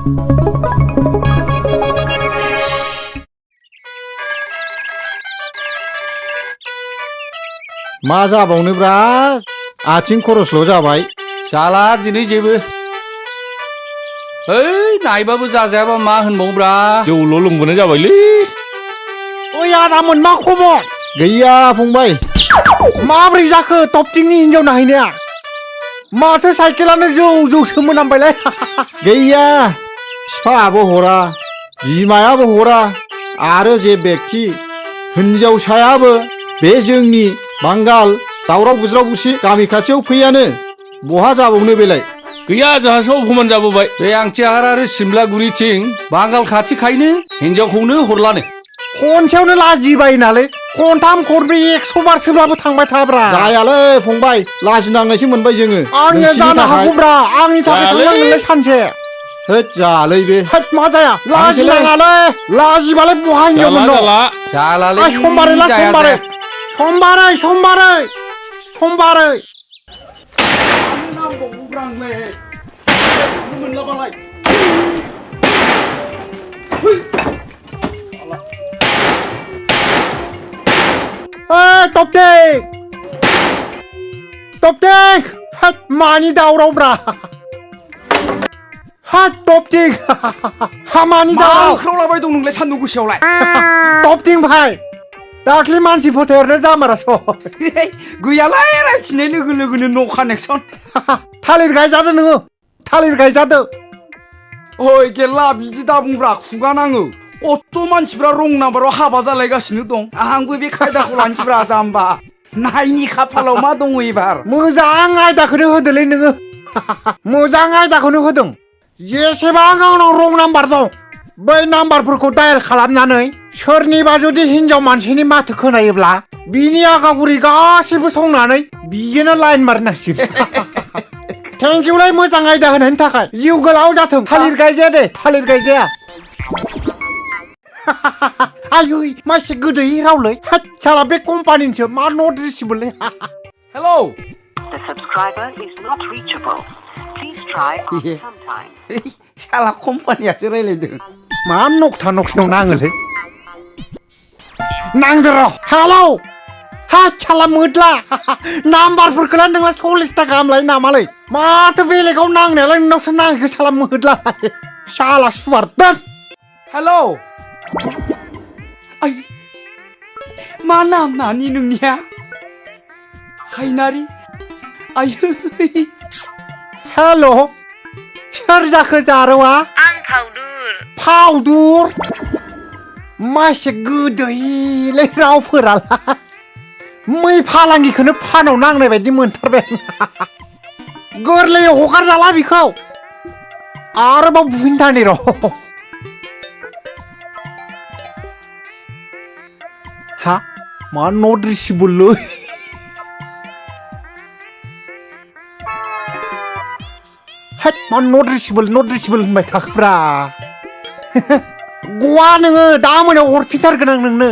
मा जाबावनोब्रा आथिं खरसल' जाबाय जाला दिनै जेबो नायबाबो जाजायाबा मा होनबावब्रा जौल' लोंबोनाय जाबायलै ओइ आदामोन मा खबर गैया फंबाय माब्रै जाखो टपटिंनि हिनजाव नाहैनाया माथो साइकेलानो जौ जौसो मोनामबायलाय गैया बिफायाबो हरा बिमायाबो हरा आरो जे बेक्ति हिनजावसायाबो बे जोंनि बांगाल दावराव बुज्राव बुसि गामि खाथियाव फैयानो बहा जाबावनो बेलाय गैया जोंहा सब समान जाबोबाय बे आंथिहार आरो सिमलागुरिथिं बांगाल खाथिखायनो हिनजावखौनो हरलानो खनसेयावनो लाजिबाय नालाय खनथाम खनब्रै 100 बारसोब्लाबो थांबाय थाब्रा जायालै फंबाय लाजिनांनायसो मोनबाय जोङो आंनो जानो हागौब्रा आंनि थाखाय थांनांगोनलै सानसे होद जालै बे होद मा जाया लाजिनाङालै लाजिबालाय बहा हिनजावमोन दं जालालै समबारै टपटिं होद मानि दावरावब्रा होद टपटिं हामानि दावराव होख्रावलाबाय दं नोंलाय सान्दुं गोसायावलाय टपटिं भाई दाख्लि मानसि फोथायहरनो जामारास गैयालाय रायथिनाय लोगो लोगोनो न' कानेक्सन थालिर गायजादो नोङो थालिर गायजादो ओइ गेल्ला बिदि दा बुंब्रा खुगा नाङो कत मानसिफ्रा रं नाम्बाराव हाबा जालायगासिनो दं आंबो बे खायदाखौ लानोसैब्रा जाम्बा नायनि खाफालाव मा दङ एबार मोजां आयदाखौनो होदोलै नोङो मोजां आयदाखौनो होदों जेसेबां आंनाव रं नाम्बार दं बै नाम्बारफोरखौ डायेल खालामनानै सोरनिबा जुदि हिनजाव मानसिनि माथो खोनायोब्ला बिनि आगागुरि गासिबो संनानै बिजोंनो लाइन मारिनांसिगोन थेंकिउलाय मोजां आयदा होनायनि थाखाय जिउ गोलाव जाथों थालिर गायजाया दे थालिर गायजाया आयै मासे गोदै रावलै साला बे कम्पानिनिसो मा नट रिसिबोलै hello The subscriber is not reachable. Please try after some time. साला कम्पानियासो रायलायदों मा नकथा नकथायाव नाङोलै नांदो र' हेलौ हा साला मोदला नाम्बारफोरखौलाय नोंला 40 गाहाम लायो नामालै माथो बेलेगाव नांनायालाय नोंनावसो नाङो साला मोदला साला सुवार दोन हेलौ आय मा नाम नानि नोंनिया हायनारि आयै हेल' सोर जाखो जारौआ आं फावदुर मासे गोदैलै रावफोरालाय मै फालांगिखौनो फानाव नांनाय बायदि मोनथारबाय गोरलैयै हगारजाला बिखौ आरोबाव बुहिनथारनि र' हा मा नट रिसिबोलै हेद मा नट रिसिबोल होनबाय थाखोब्रा गवा नोङो दा मोनायाव हरफिनथारगोन आं नोंनो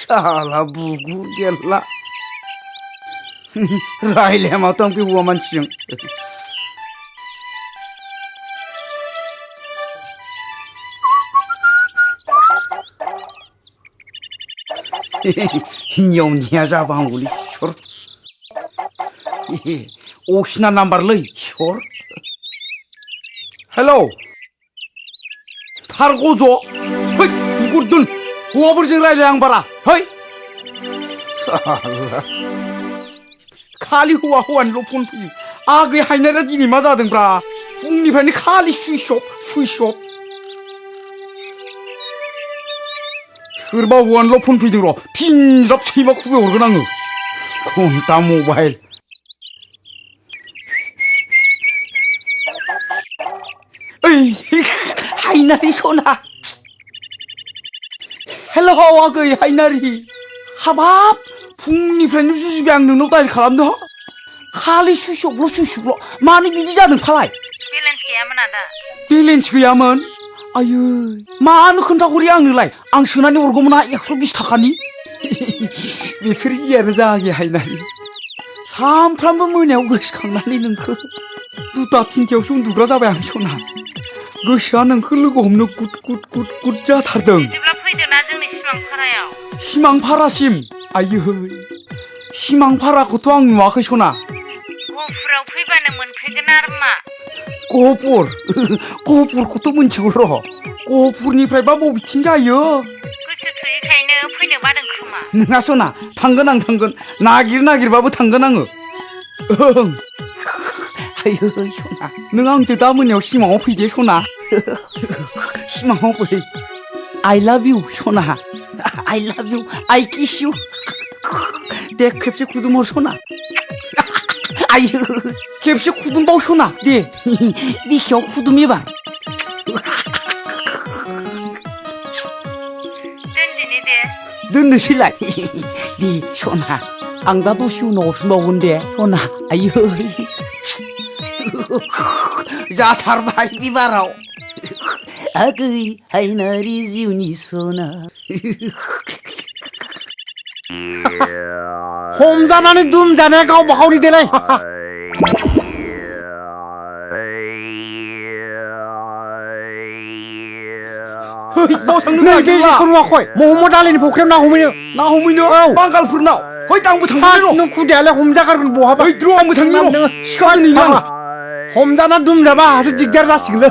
साला बुगुर गेल्ला रायलाया माथो आं बे हौवा मानसिजों हिन्जावनिया जाबा हामगौलै सर असिना नाम्बारलै सर हेलौ थार गज' है बुगुर दोन हौवाफोरजों रायलाय आं बारा है साला खालि हौवानिल' फन फैयो आगै हायनारा दिनै मा जादोंब्रा फुंनिफ्रायनो खालि सुइस अफ सोरबा हौवानिल' फन फैदों र' फिनज्राब सैमा खुबै हरगोन आङो घन्टा मबाइल ओइ हायनारि सना हेल' आगै हायनारि हाबाब फुंनिफ्रायनो जुजिबाय आं नोंनाव डायेल खालामदों खालि सुइस अफल' मानो बिदि जादों फालाय बेलेन्स गैयामोन आदा बेलेन्स गैयामोन आयै मानो खोन्थाहरि आंनोलाय आं सोनानै हरगौमोन ना 120 थाखानि बेफोर जियानो जागे हायनारि सामफ्रामबो मोनायाव गोसोखांनानै नोंखौ दुता थिनथायावसो उन्दुग्रा जाबाय आं सना गोसोआ नोंखौ लोगो हमनो गुद गुद गुद गुद जाथारदों बिदिब्ला फैदोना जोंनि सिमांफारायाव सिमांफारासिम आयै सिमांफाराखौथ' आं नुवाखै सना गहपुराव फैबानो मोनफैगोन आरो मा गहपुरखौथ' मिथिगौ र' गहपुरनिफ्रायबा बबेथिं जायो गोसो थोयैखायनो फैनो बादों खोमा नोङा सना थांगोन आं थांगोन नागिरबाबो थांगोन आङो ओं आयै सना नों आंजों दा मोनायाव सिमाङाव फैदे सना सिमाङाव फै आइ लाभ इउ सना आइ लाभ इउ आइ किस इउ दे खेबसे खुदुमहर सना आयो खेबसे खुदुमबाव सना दे बिखायाव खुदुम एबार दोनदिनि दे दोननोसैलाय दे सना आं दा दसे उनाव हरफिनबावगोन दे सना आयै जाथारबाय बिबाराव आगै हायनारि जिउनि सना हमजानानै दुम जानाया गावबा गावनि देलाय बाव थांनो नै बे जेखौ नुवाखै महम्मद आलीनि फुख्रियाव ना हमैनो औ बांगालफोरनाव है आंबो थांनो र' नों खुदियालाय हमजागारगोन बहाबा है द्र' आंबो थांनो र' सिखारनो नेनो आं हमजाना दुमजाबा आहासो दिगदार जासिगोनलै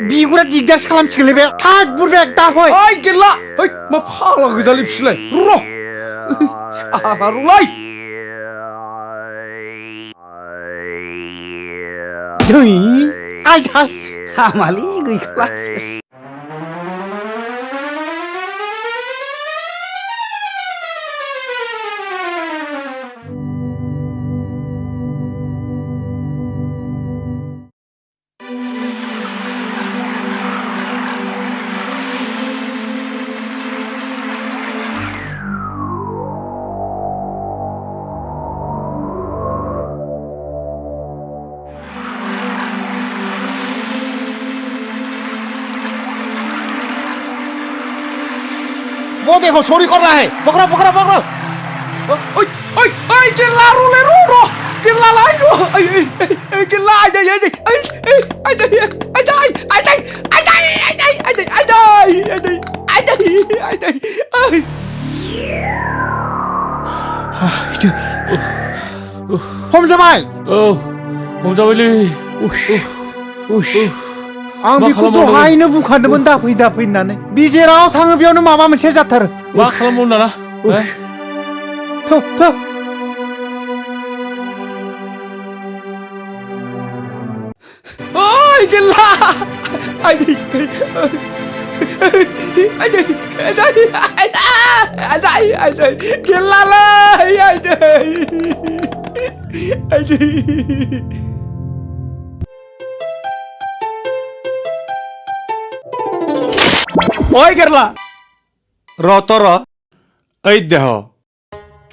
बिगुरा दिगदारसो खालामसिगोनलै बे थाग बुरबाय दा फै ओइ गेला है मा फाग्ला गोजालै बिसोरलाय र' र'लाय दै आइ थाय हामालै गैखाला वो देखो चोरी कर रहा है पकड़ो पकड़ो पकड़ो ओइ गेला र'लाय र' गेला लाय र' गेला हमजाबाय औ हमजाबायलै आं मा बेखौ खालामबावनो? दहायनो बुंखादोंमोन दा फै होननानै बि जेराव थाङो बेयावनो माबा मोनसे जाथारो मा खालामबावनो दाना थौ थौ ओइ गेला गेलालै ওই গেরলা র তর এই দেহ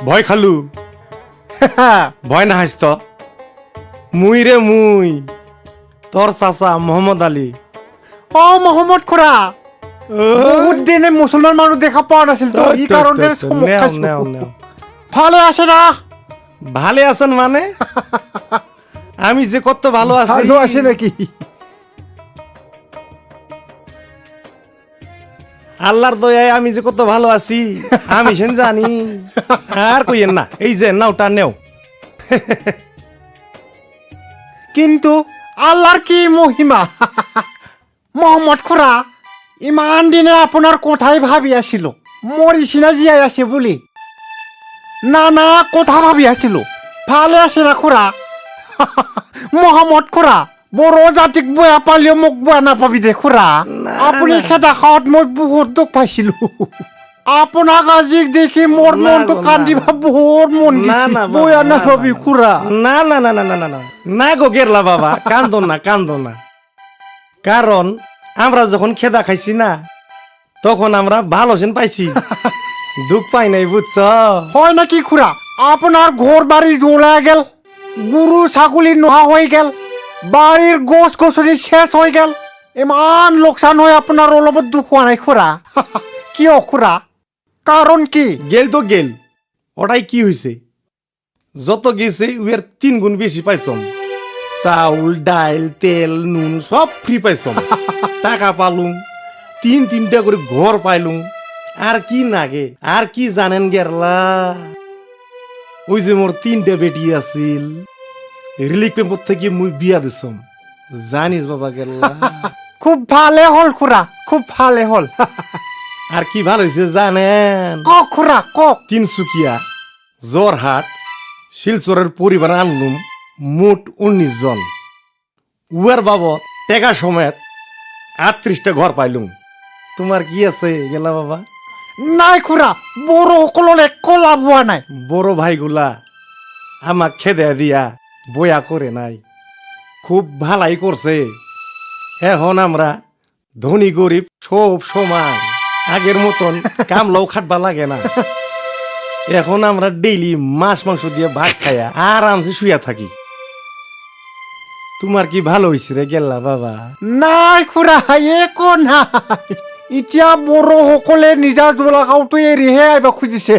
ভয় খালু ভয় না হাসত মুই রে মুই তোর চাচা মোহাম্মদ আলী অ মহম্মদ খুৰা বহুত দিনে মুছলমান মানুহ দেখা পোৱা নাছিল তো এই কাৰণতে চমক খাইছো ভালে আছে না ভালে আছেন মানে আমি যে কত ভালো আছি ভালো আছে নাকি আল্লাহর দয়ায় আমি যে কত ভালো আছি আমি সেন জানি আর কইেন না এই যে নাওটা নেও কিন্তু আল্লাহৰ কি মহিমা মহম্মদ খুৰা ইমান দিনে আপোনাৰ কথাই ভাবি আছিলো মৰিছিনা জীয়াই আছে বুলি নানা কথা ভাবি আছিলো ভালে আছে না খুৰা মহম্মদ খুৰা বড় জাতিক বয়া পালিও মোক বয়া নাপাবি দে খুৰা আপুনি খেদা খাওয়াত মই বহুত দুখ পাইছিলো আপোনাক আজি দেখি মোৰ মনটো কান্দিবা বহুত মন গেছে বয়া নাপাবি খুৰা না না না না না না না গো গেরলা বাবা কান্দো না কারণ আমরা যখন খেদা খাইছি না তখন আমরা ভালো সেন পাইছি দুঃখ পাই নাই বুঝছ হয় নাকি খুৰা আপোনাৰ ঘৰ বাৰী জ্বলা গেল গৰু ছাগলী নোহোৱা হৈ গেল বাৰীৰ গছ গছনি শেষ হৈ গেল ইমান লোকসান হয় আপনার অলপত দুখ হোৱা নাই খুৰা কিয় খুৰা কাৰণ কি গেল তো গেল ওটাই কি হয়েছে যত গেছে উয়ার 3 গুণ বেশি পাইছম চাউল ডাইল তেল নুন সব ফ্রি পাইছম টাকা পালুম 3-3টা করে ঘর পাইলুম আর কি নাগে আর কি জানেন গেরলা ওই যে মোর 3টা বেটি আছিল রিলিক পেম্পর থেকে মুই বিয়া দিছম জানিস বাবা গেরলা খুব ভালে হল খুৰা খুব ভালে হল আর কি ভালো হয়েছে জানেন কক খুৰা কক তিনসুকিয়া জোরহাট শিলচরের পরিবার আনলুম মোট 19 জন উয়ার বাবদ টেকা সমেত 38টা ঘর পাইলুম তোমার কি আছে গেলা বাবা নাই খুৰা বড় সকলৰ একো লাভ হোৱা নাই বড় ভাইগুলা আমাক খেদে দিয়া বয়া করে নাই খুব ভালাই করছে এখন আমরা ধনী গরিব সব সমান আগের মতন কামলাও খাটবা লাগে না এখন আমরা ডেইলি মাছ মাংস দিয়ে ভাত খাইয়া আরামসে শুয়া থাকি তোমার কি ভালো হয়েছে রে গেল্লা বাবা নাই খুৰা একো নাই এতিয়া বড় সকলে নিজা জোলাগাঁওটো এৰিহে আহিব খুজিছে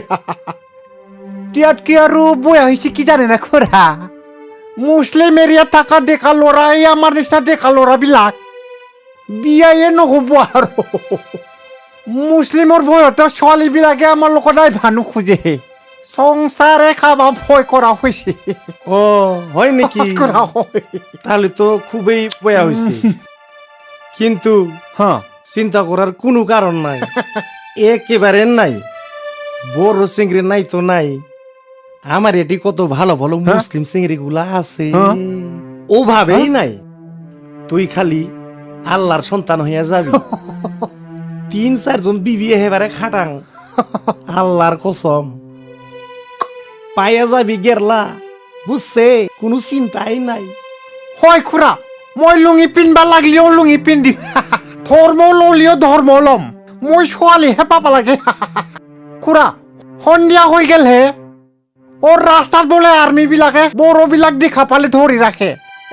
ইয়াত কি আৰু বয়া হৈছে কি জানে না খুৰা মুছলিম এৰিয়াত থকা ডেকা ল'ৰাই আমাৰ নিচিনা ডেকা ল'ৰাবিলাক বিয়ায়ে নহ'ব আৰু মুছলিমৰ ভয়তে ছোৱালীবিলাকে আমাৰ লগত আহিব নোখোজে সংসাৰে খাবা ভয় কৰা হৈছে ও হয় নাকি কৰা হয় তাহলে তো খুবই বয়া হয়েছে কিন্তু হ্যাঁ চিন্তা করার কোনো কারণ নাই একেবারে নাই বড় চিংড়ি নাই তো নাই আমার এটি কত ভালো ভালো মুসলিম চিংড়ি গুলা আছে ওভাবেই নাই তুই খালি আল্লাহর সন্তান হইয়া যাবি 3-4 জন বিবি এবারে খাটাং আল্লাহর কসম পাইয়া যাবি গেরলা বুঝছে কোনো চিন্তাই নাই হয় খুৰা মই লুঙি পিন্ধবা লাগিলেও লুঙি পিন্ধিম ধৰ্ম ললিও ধৰ্ম ল'ম মই ছোৱালীহে পাব লাগে খুৰা সন্ধিয়া হৈ গেলহে ওর রাস্তাত বোলে আর্মি বিলাকে বড়বিলাক দেখা পালে ধরি রাখে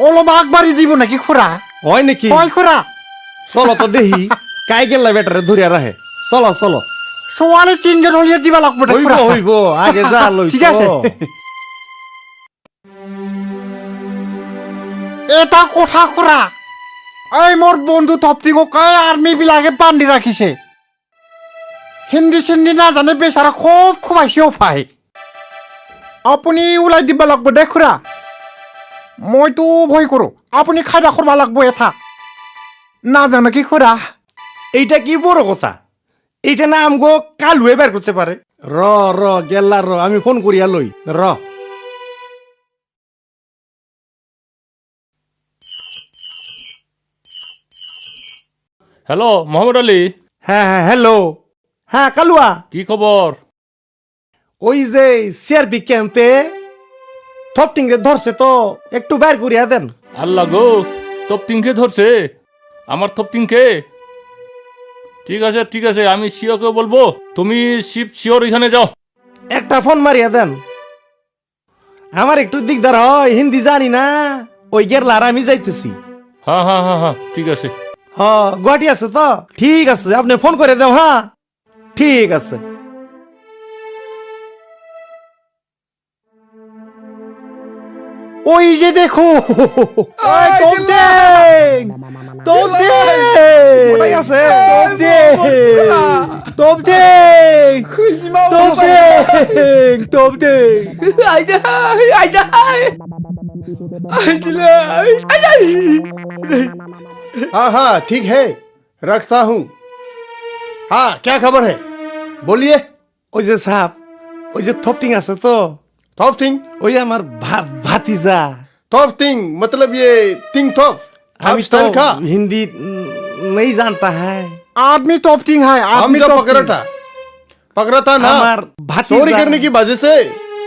অলপ আগবাড়ি দিব নাকি খুৰা হয় নাকি হয় খুৰা চলো তো দেখি কাই গেলা বেটারে ধরিয়া রাখে চলো চলো ছোৱালী 3 জন হলিয়া দিবা লাগবে না হইব খুৰা হইব আগে যা লই ঠিক আছে এটা কথা খুৰা এই মোর বন্ধু তপ্তিগো কাই আর্মি বিলাকে বান্ধি রাখিছে হিন্দি সিন্দি না জানে বেচারা খুব খুবাইছে পাই আপুনি ওলাই দিবা লাগবে দে খুৰা মইতো ভয় করো আপনি খাইদা করবা লাগবো এটা না জানো কি খুরা এইটা কি বড় কথা এইটা না আমগো কালুয়ে বের করতে পারে র র গেল্লা র আমি ফোন করিয়া লই র হ্যালো মোহাম্মদ আলী হ্যাঁ হ্যাঁ হ্যালো হ্যাঁ কালুয়া কি খবর ওই যে সিআরপি ক্যাম্পে থপটিং রে ধরছে তো একটু বের করিয়া দেন আল্লাহ গো তপ্তিংকে ধরছে আমার তপ্তিংকে ঠিক আছে আমি শিওকে বলবো তুমি শিওর এখানে যাও একটা ফোন মারিয়া দেন আমার একটু দিকদার হয় হিন্দি জানি না ওই গেরলার আমি যাইতেছি হ্যাঁ ঠিক আছে হ গুয়াহাটি আছে তো ঠিক আছে আপনি ফোন করে দাও হ্যাঁ ঠিক আছে ওই যে দেখো ওটাই আছে हाँ हाँ ठीक है रखता हूँ हाँ क्या खबर है बोलिए ওই যে সাপ ওই যে থপটিং আছে তো थॉफ्टिंग ওই আমার ভাতিজা थॉफ्टिंग मतलब ये थिंग थॉफ আমি स्टाइल तो का हिंदी नहीं जानता है आदमी टॉपटिंग है हम आदमी जो टॉपटिंग। पकड़ा था ना আমার ভাতিজা चोरी करने की वजह से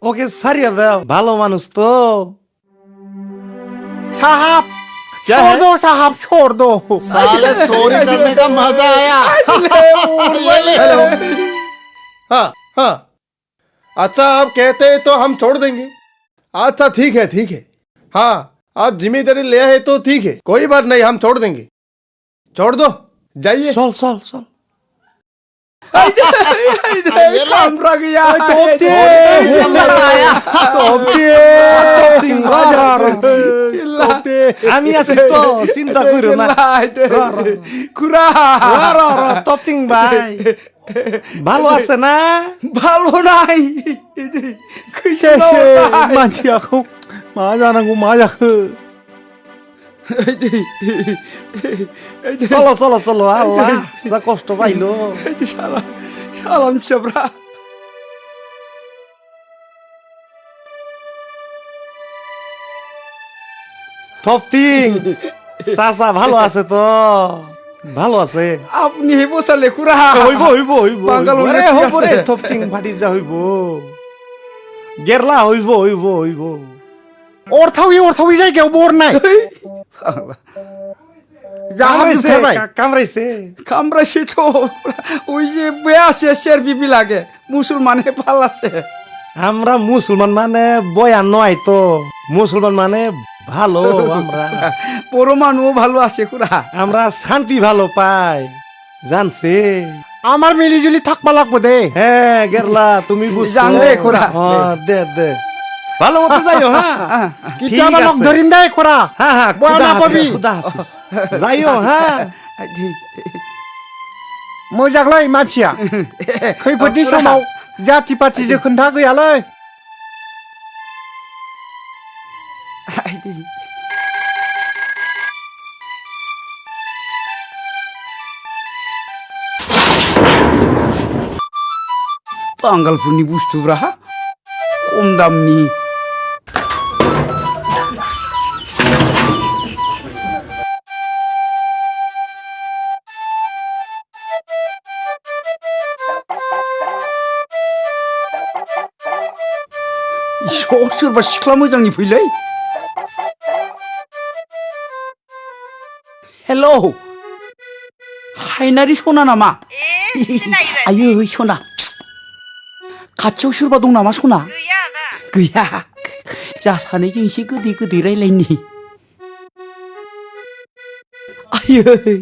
ওকে সারিয়া দাও ভালো মানুষ তো साहब क्या छोड़ है? दो साहब छोड़ दो साले चोरी करने का मजा आया हेलो हाँ हाँ अच्छा आप कहते हैं तो हम छोड़ देंगे अच्छा ठीक है हाँ आप जिम्मेदारी ले आए तो ठीक है कोई बात नहीं हम छोड़ देंगे छोड़ दो जाइए चल चल चल कामरा गैया তপ্তিং আমি আছি তো চিন্তা করো না খুড়া তপ্তিং ভাই ভালো আছে না ভালো নাই मानसियाखौ मा जानांगौ मा जाखो চলো চলো চলো আল্লাহ যা কষ্ট পাইলো সালাম फिसाफ्रा তপ্তিং চাচা ভালো আছে তো ভালো আছে আপনি বসালে খুড়া হইব হইব হইব বাঙাল হইলে আরে ঠিক হইব রে আছে। তপ্তিং ফাটি যা হইব গেরলা হইব হইব হইব अरथावि जायगायाव बरनाय जाहाबजोबथारबाय কামড়াইছে কামড়াইছে তো ওই যে বেয়াছে সেরবি লাগে মুসলমানে পালাছে আমরা মুসলমান মানে বয়া নয় তো মুসলমান মানে ভালো আমরা পরমাণু ভালো আছে খুড়া আমরা শান্তি ভালো পাই জানছে আমার মিলিজুলি থাকবা লাগবো দে হ্যাঁ গেরলা তুমি বুঝছো জান দে, খোরা। হ্যাঁ দে দে ভালো মতো যাইও হ্যাঁ কিতাবা লগ ধরিম দে খরা হ্যাঁ হ্যাঁ বয়া খুদা না হাফিজ, পাবি। খুদা হাফিজ। যাইও হ্যাঁ मोजांलाय मानसिया खैफोदनि समाव जाति पार्टिजों खोन्था गैयालै बांगालफोरनि बुस्थुब्रा खम दामनि सोरबा सिख्ला मोजांनि फैलै हेल' हायनारि सना नामा सिनायबाय आयै सना खाथियाव सोरबा दं नामा सना गैया आदा गैया जा सानैजों एसे गोदै गोदै रायलायनि आयै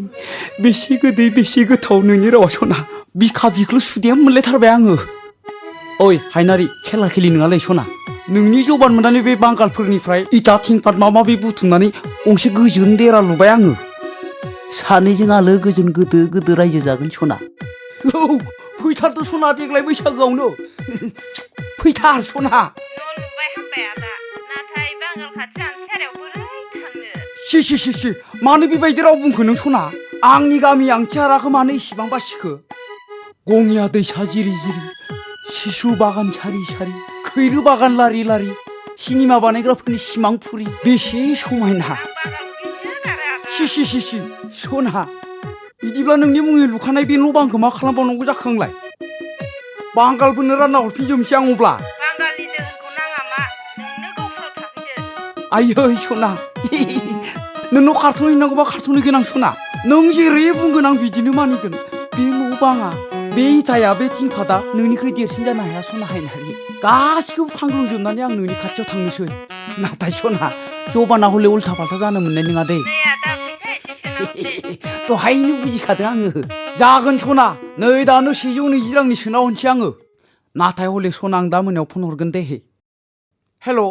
बेसे गोदै बेसे गोथाव नोंनि रावा सना बिखा बिख्लु सुदेम मोनलायथारबाय आङो ओइ हायनारि खेला खेलि नङालै सना नोंनि जबान मोननानै बे बांगालफोरनिफ्राय इटा थिंपाट माबा माबि बुथुमनानै गंसे गोजोन देरा लुबाय आङो सानैजों आलो गोजोन गोदो गोदो रायजो जागोन सना औ फैथारथ' सना देग्लाय बैसागोआवनो फैथार सना न' लुबाय हामबाय आदा नाथाय बांगाल खाथि आनसारियाव बोरै थांनो सि मानो बेबायदि राव बुंखो नों सना आंनि गामि आंथिहाराखौ मानो इसिबां बासिखो गङिया दैसा जिरि जिरि सिसु बागान सारि सारि खैरो बागान लारि लारि सिनेमा बानायग्राफोरनि सिमां फुरि बेसे समायना बांगालखौ गिसोगारो आदा सि सना बिदिब्ला नोंनि मुङै लुखानाय बे न' बांखौ मा खालामबावनांगौ जाखो आंलाय बांगालफोरनो रानना हरफिनजोबनोसै आं अब्ला बांगालनि दोहोनखौ नाङा मा नोंनो गावफोराव थाफैदो आयै सना नोंनाव कार्टन हैनांगौबा कार्टन हैगोन आं सना नों जेरै बुंगोन आं बिदिनो मानिगोन बे न' बाङा बे इटाया बे थिंफादा नोंनिख्रुइ देरसिन जानो हाया सना हायनारि गासिखौबो फांग्रोजोबनानै आं नोंनि खाथियाव थांनोसै नाथाय सना जबाना हले उल्था फाल्था जानो मोननाय नङा दे दे आदा फैसा एसे सोना हरदे दहायनो बुजिखादों आङो जागोन सना नै दानो 120 रांनि सोना हरनोसै आङो नाथाय हले सना आं दा मोनायाव फन हरगोन दे हेल'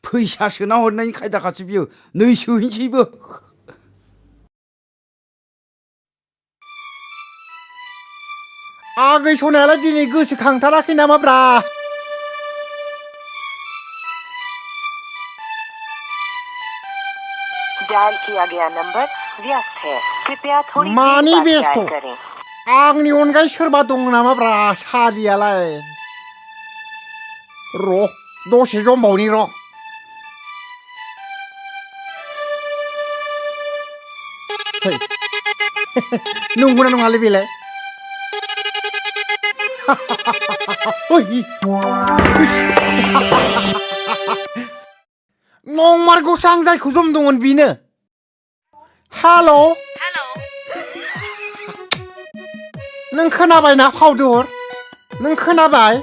फैसा सोना हरनायनि खायदाखासो बियो नै सोहैनोसैबो आगै सनायालाय दिनै गोसोखांथाराखै नामाब्रा डायल किया गया नंबर व्यस्त है कृपया थोड़ी मानी देर बाद व्यस्त डायल हो? करें आंनि अनगायै सोरबा दं नामाब्रा सालियालाय र' दसे जमबावनि र' फै नंगौना नङालै बेलाय नंमारगौसो आं जायखौ जमदोंमोन बेनो हेल' हेलौ नों खोनाबायना फावदुर नों खोनाबाय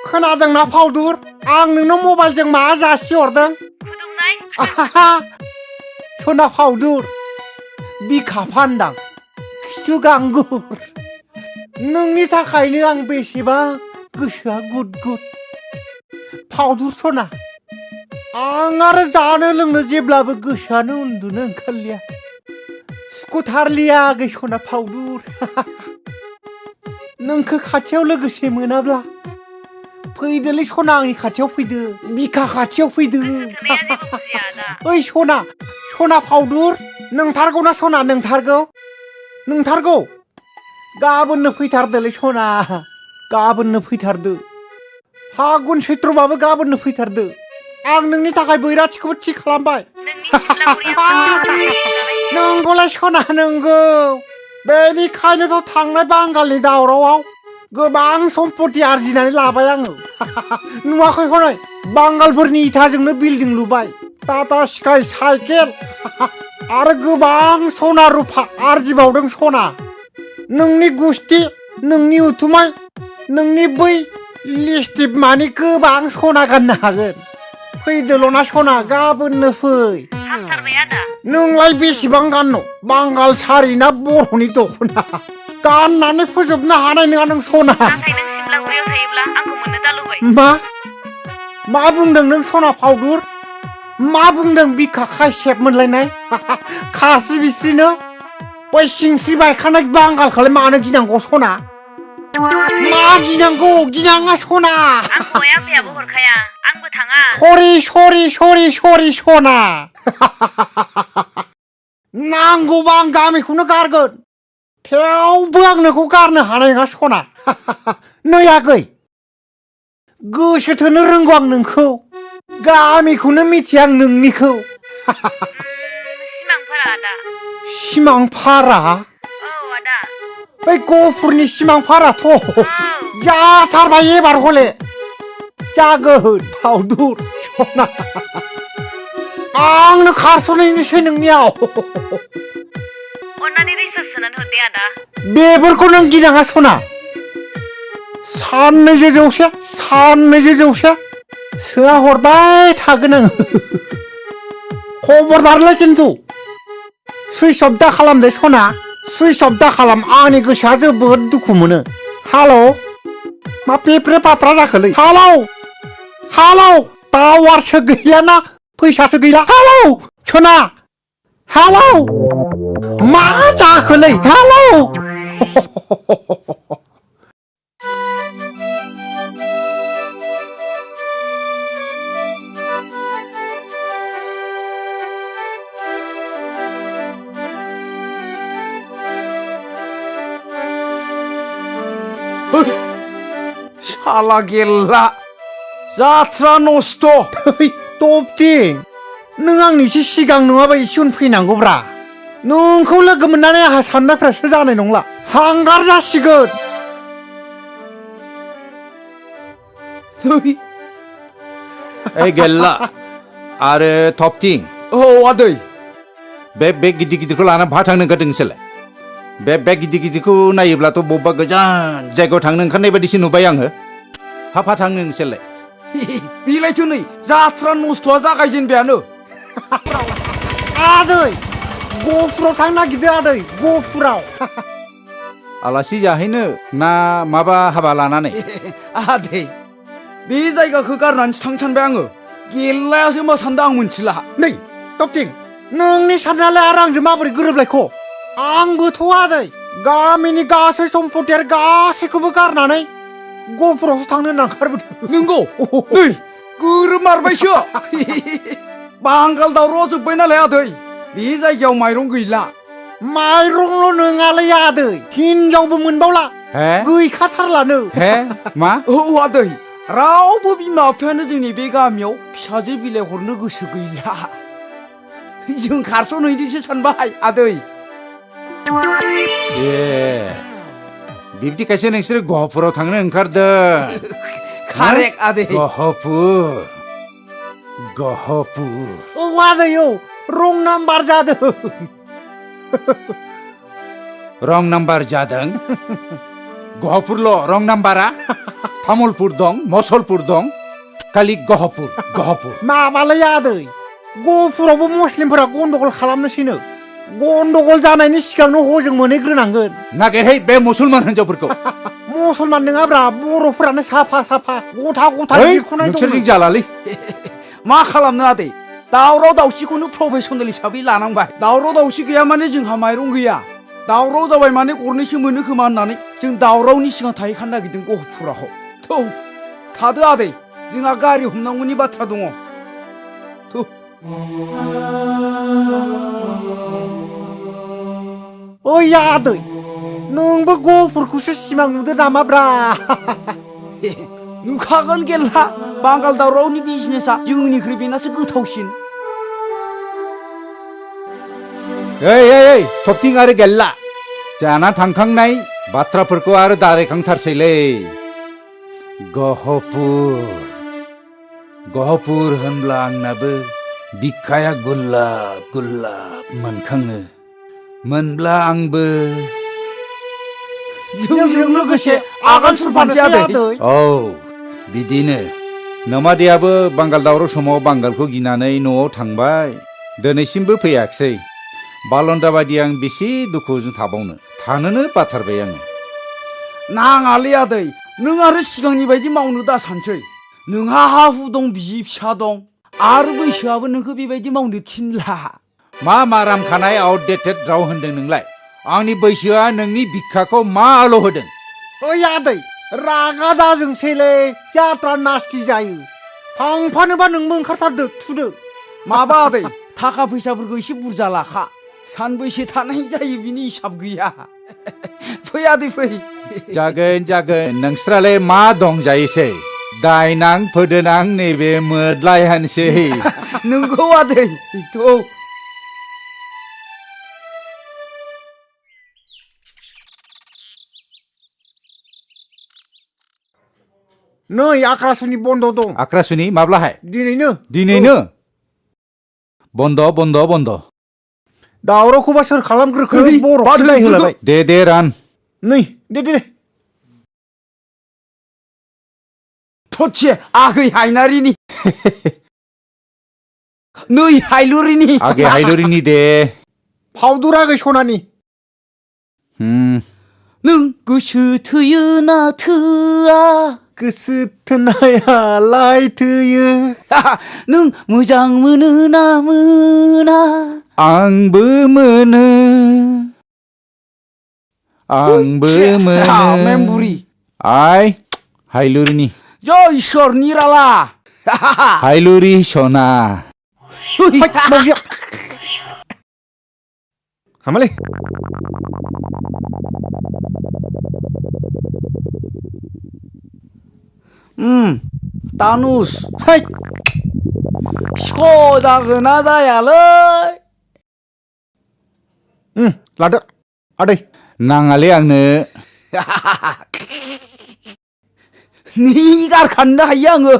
खोनादोंना फावदुर आं नोंनो मबाइलजों मा जासिहरदों फुदुंनाय सना फाउदुर बिखा फान्दां खिथु गांगुर नोंनि थाखायनो आं बेसेबा गोसोआ गुद गुद फाउदुर सना आं आरो जानो लोंनो जेब्लाबो गोसोआनो उन्दुनो ओंखारलिया सुखुथारलिया आगै सना फाउदुर नोंखौ खाथियाव लोगोसे मोनाब्ला फैदोलै सना आंनि खाथियाव फैदो बिखा खाथियाव फैदो थोनाया जेबो बुजिया आदा ओइ सना फाउदुर नोंथारगौ ना सना नोंथारगौ गाबोननो फैथारदोलै सना गाबोननो फैथारदो फागुन सैत्रबाबो गाबोननो फैथारदो आं नोंनि थाखाय बैराथिखौबो थि खालामबाय नोंनि सिमलागुरिया नंगौलाय सना नंगौ बेनिखायनोथ' थांनाय बांगालनि दावरावआव गोबां सम्पति आरजिनानै लाबाय आङो नुवाखै हनै बांगालफोरनि इथाजोंनो बिल्डिं लुबाय टाटा स्काई साइकेल आरो गोबां सना रुफा आरजिबावदों सना नोंनि गुस्ति नोंनि उथुमाय नोंनि बै लिस्टिप मानि गोबां सना गाननो हागोन फैदोल'ना सना गाबोननो फै हामथारबाय आदा नोंलाय बेसेबां गाननो बांगाल सारि ना बर'नि दख'ना गाननानै फोजोबनो हानाय नङा नों सना नाथाय नों सिमलागुरियाव थायोब्ला आंखौ मोननो दालुबाय मा बुंदों नों सना फाउदुर मा बुंदों बिखा खायसेब मोनलायनाय खासि बिस्रिनो बै सिंस्रि बायखानाय बांगालखौलाय मानो गिनांगौ सना मा गिनाङा सना आंखौहाय आफायाबो हरखाया आंबो थाङा सरि सना नांगौबा आं गामिखौनो गारगोन थेवबो आं नोंखौ गारनो हानाय नङा सना नै आगै गोसोथोनो रोंगौ आं नोंखौ गामिखौनो मिथिया आं नोंनिखौ सिमांफोरा आदा सिमांफारा औ आदा बै गफुरनि सिमांफाराथ' जाथारबाय एबार हले जागोन फाउदुर सना आंनो खारस'नायनोसै नोंनियाव अन्नानै रिसार्ज सोनानै हरदे आदा बेफोरखौ नों गिनाङा सना साननैजो जौसे सोआ हरबाय थागोन आङो खबरदारलै खिन्थु सुइस अफ दा खालामदे सना सुइस अफ दा खालाम आंनि गोसोआ जोबोद दुखु मोनो हालौ मा पेप्रे पाप्रा जाखोलै हालौ टावारसो गैयाना फैसासो गैला हालौ सना हालौ मा जाखोलै हालौ शाला गेल्ला जात्रा नस्त टपटिं नों आंनिसो सिगां नङाबा एसे उन फैनांगौब्रा नोंखौ लोगो मोननानै आंहा साननायफ्रासो जानाय नंला हांगार जासिगोन ओइ गेल्ला आरो थपथिं औ आदै बे बेग गिदिरखौ लाना बहा थांनो ओंखारदों नोंसोरलाय बे बेग गिदिरखौ नायोब्लाथ' बबेबा गोजान जायगायाव थांनो ओंखारनाय बायदिसो नुबाय आङो हा थांनो नोंसोरलाय बिलायथ' नै जात्रा नस्त'आ जागायजेनबायानो आदै गहपुराव थांनो नागिरदों आदै गहपुराव आलासि जाहैनो ना माबा हाबा लानानै आदै बे जायगाखौ गारनानैसो थांनो सानबाय आङो गेल्लायासो मा सानदों आं मिथिला नै टपटिं नोंनि साननायालाय आरो आंजों माबोरै गोरोबलायख' आंबोथ' आदै गामिनि गासै सम्पति आरो गासैखौबो गारनानै गहपुरावसो थांनो होनना ओंखारबोदों नंगौ नै गोरोबमारबायसो बांगाल दावरावआ जोब्बाय नालाय आदै बे जायगायाव माइरं गैला माइरंल' नङालै आदै हिनजावबो मोनबावला हे गैखाथारलानो हे मा औ आदै रावबो बिमा बिफायानो जोंनि बे गामियाव फिसाजो बिलाइ हरनो गोसो गैला जों खारस'नहैनोसो सानबाय आदै ए बिब्दिखायसो नोंसोर गहपुराव थांनो ओंखारदों कारेक्ट आदै गहपुर औ आदै औ रं नाम्बार जादों रं नाम्बार जादों गहपुरल' रं नाम्बारा तामुलपुर दं मसलपुर दं खालि गहपुर माबालै आदै गहपुरावबो मुस्लिमफोरा गन्डगल खालामनोसैनो गन्डगल जानायनि सिगांनो हजों मोनहैग्रोनांगोन नागिरहै बे मुसलमान हिनजावफोरखौ मुसलमान नङाब्रा बर'फोरानो साफा साफा गथा गथा है जिरख'नाय नोंसोरजों दं जालालै मा खालामनो आदै दावराव दावसिखौनो प्रफेसनेल हिसाबै लानांबाय दावराव दावसि गैया माने जोंहा माइरं गैया दावराव जाबाय माने गरनैसो मोनो खोमा होननानै जों दावरावनि सिगां थाहैखानो नागिरदों गहपुराव थौ थादो आदै जोंहा गारि हमनांगौनि बाथ्रा दङ थौ ओइ आदै नोंबो गहपुरखौसो सिमां नुदो नामाब्रा नुखागोन गेल्ला बांगाल दावरावनि बिजनेसा जोंनिख्रुइ बेनासो गोथावसिन ओइ थबथिं आरो गेलला जाना थांखांनाय बाथ्राफोरखौ आरो दारायखांथारसैलै गहपुर होनब्ला आंनाबो बिखाया गुलाब गुलाब मोनखाङो मोनब्ला आंबो जोंजों लोगोसे आगान सुरफानोसै आदै औ बिदिनो नोमादैयाबो बांगाल दावराव समाव बांगालखौ गिनानै न'आव थांबाय दिनैसिमबो फैयाखिसै बालन्दा बायदि आं बेसे दुखुजों थाबावनो थानोनो बाथारबाय आङो नाङालै आदै नों आरो सिगांनि बायदि मावनो दा सानसै नोंहा हा हु दं बिसि फिसा दं आरो बैसोआबो नोंखौ बेबायदि मावनो थिनला मा मारामखानाय आउटडेटेड राव होन्दों नोंलाय आंनि बैसोआ नोंनि बिखाखौ मा आल' होदों ओइ आदै रागा दाजोंसैलै जात्रा नास्ति जायो थांफानोबा नोंबो ओंखारथारदो थुदो माबा आदै थाखा फैसाफोरखौ एसे बुरजा लाखा सानबैसे थानाय जायो बिनि हिसाब गैया फै आदै फै जागोन नोंस्रालाय मा दं जायोसै दायनां फोदोनां नैबे मोदलायहानोसै नोंगौ आदै थौ नै आक्रासुनि बन्द दं आक्रासुनि माब्लाहाय दिनैनो बन्द दावरावखौबा सोर खालामग्रोखो ओइ, बर' बादो, सिलाय होलायबाय दे रान नै दे थोथसे आगै हायनारिनि नै हायलुरिनि आगे हायलुरिनि दे फावदुर आगै सनानि नों गोसो थोयो ना थोआ गोसो थोनायालाय थोयो नों मोजां मोनो ना मोना आंबो मोनो मेमबुरि आइ हायलुरिनि जय इसोर निराला हायलुरि सना हामालै तानुस है सिख' जागोन ना जायालै लादो आदै नाङालै आंनो नि गारखानो हायो आङो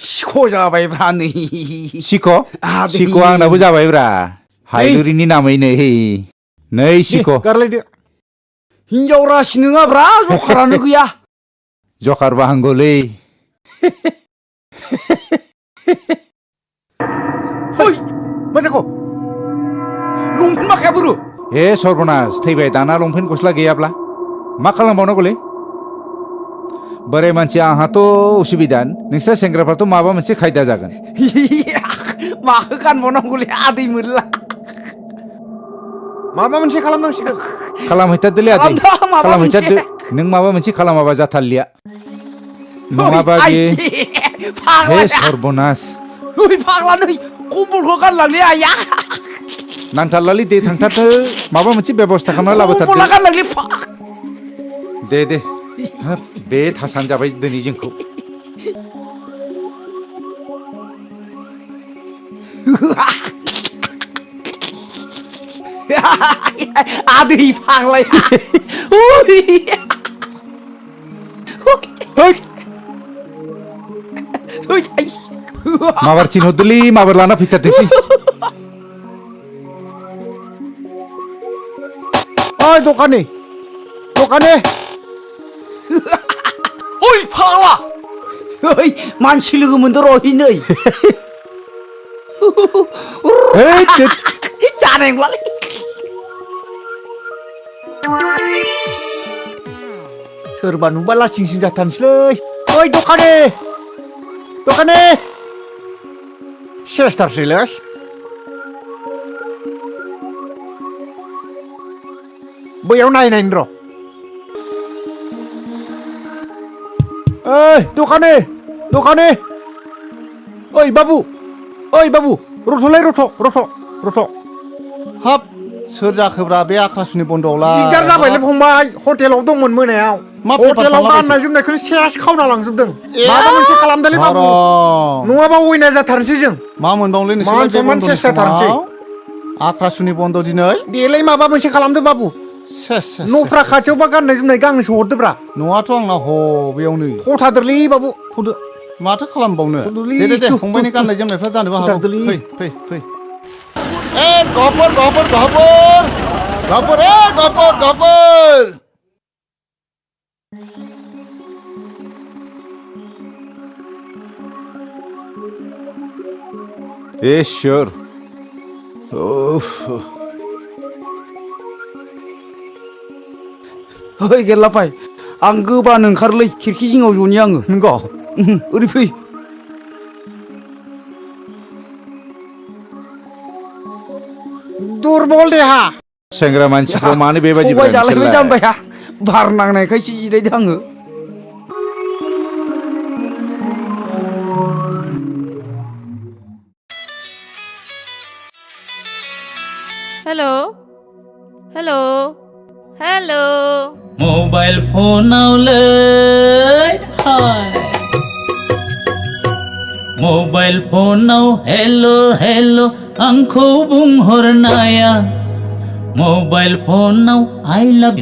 सिख' जाबायब्रा नै सिख' आंनाबो जाबायब्रा हायलुरिनि नामैनो नै सिख' गारलायदो हिनजाव रासि नङाब्रा जखारानो गैया जखार बाहांगौलै मा जाखो लंपेन्ट माखाया बोरो हे सर्बनास थैबाय दाना लंपेन्ट गस्ला गैयाब्ला मा खालामबावनांगौलै बोराय मानसि आंहाथ' उसुबिदा नोंस्रा सेंग्राफ्राथ' माबा मोनसे खायदा जागोन माखौ गानबावनांगौलै आदै मोनला माबा मोनसे खालामनांसिगोन खालामहैथारदोलै आदै खालामहैथारदो नों माबा मोनसे खालामाबा जाथारलिया नङाबा बियो हे सर्बनास फाग्ला नै कम्बलखौ गानलांलै आइया नांथारलालै दे थांथारदो माबा मोनसे बेबस्था खालामना लाबोथारदो कम्बला गानलांलै दे हाब बे थासान जाबाय दिनै जोंखौ आदै फाग्लाया माबार थिनहरदोलै माबार लाना फैथारथोंसै ओइ दखानि फाग्ला ओइ मानसि लोगो मोनदो रहि नै ओइ जानाय नंलालै सोरबा नुबा लासिं सिं जाथारनोसैलै ओइ दखानि सेसथारसैलै बैयाव नायनायनि र' ओइ दखानि ओइ बाबु रथ'लै रथ' हाब सोर जाखोब्रा बे आख्रासुनि बन्द'आवलाय दिगदार जाबायलै फंबाय हटेलाव दंमोन मोनायाव मा बेफार हटेलाव खालामबाय? गाननाय जोमनायखौनो सेस खावना लांजोबदों माबा मोनसे खालामदोलै बाबु हाराम। नङाबा अयनाय जाथारनोसै जों मा मोनबावलै मान नोंसोरलाय बे सनमान बन्द'नि सेस जाथारनोसै समाव? आख्रासुनि बन्द' दिनै बेलाय माबा मोनसे खालामदो बाबु सेस न'फ्रा खाथियावबा गाननाय जोमनाय गांनैसो हरदोब्रा न'आथ' आंना बेयावनो थथादोरलै बाबु थदो माथो खालामबावनो थदोलै, दे थु, फंबायनि थु, गाननाय जोमनायफ्रा जानोबो हागौ थदोलै। फै ए गफुर इसोर ओइ गेरलाफाय आं गोबानो ओंखारोलै खिरखि जिङाव ज'नि आङो नंगौ ओरै फै दुरबल देहा सेंग्रा मानसिखौ मानो बेबायदि सबाय जालायबाय जामबाया बार नांनायखायसो जिरायदों आङो हेलो मोबाइल फोनाव लै हाय मोबाइल फोनाव हेलो आंखौ बुंहरनाया मोबाइल फोनाव I love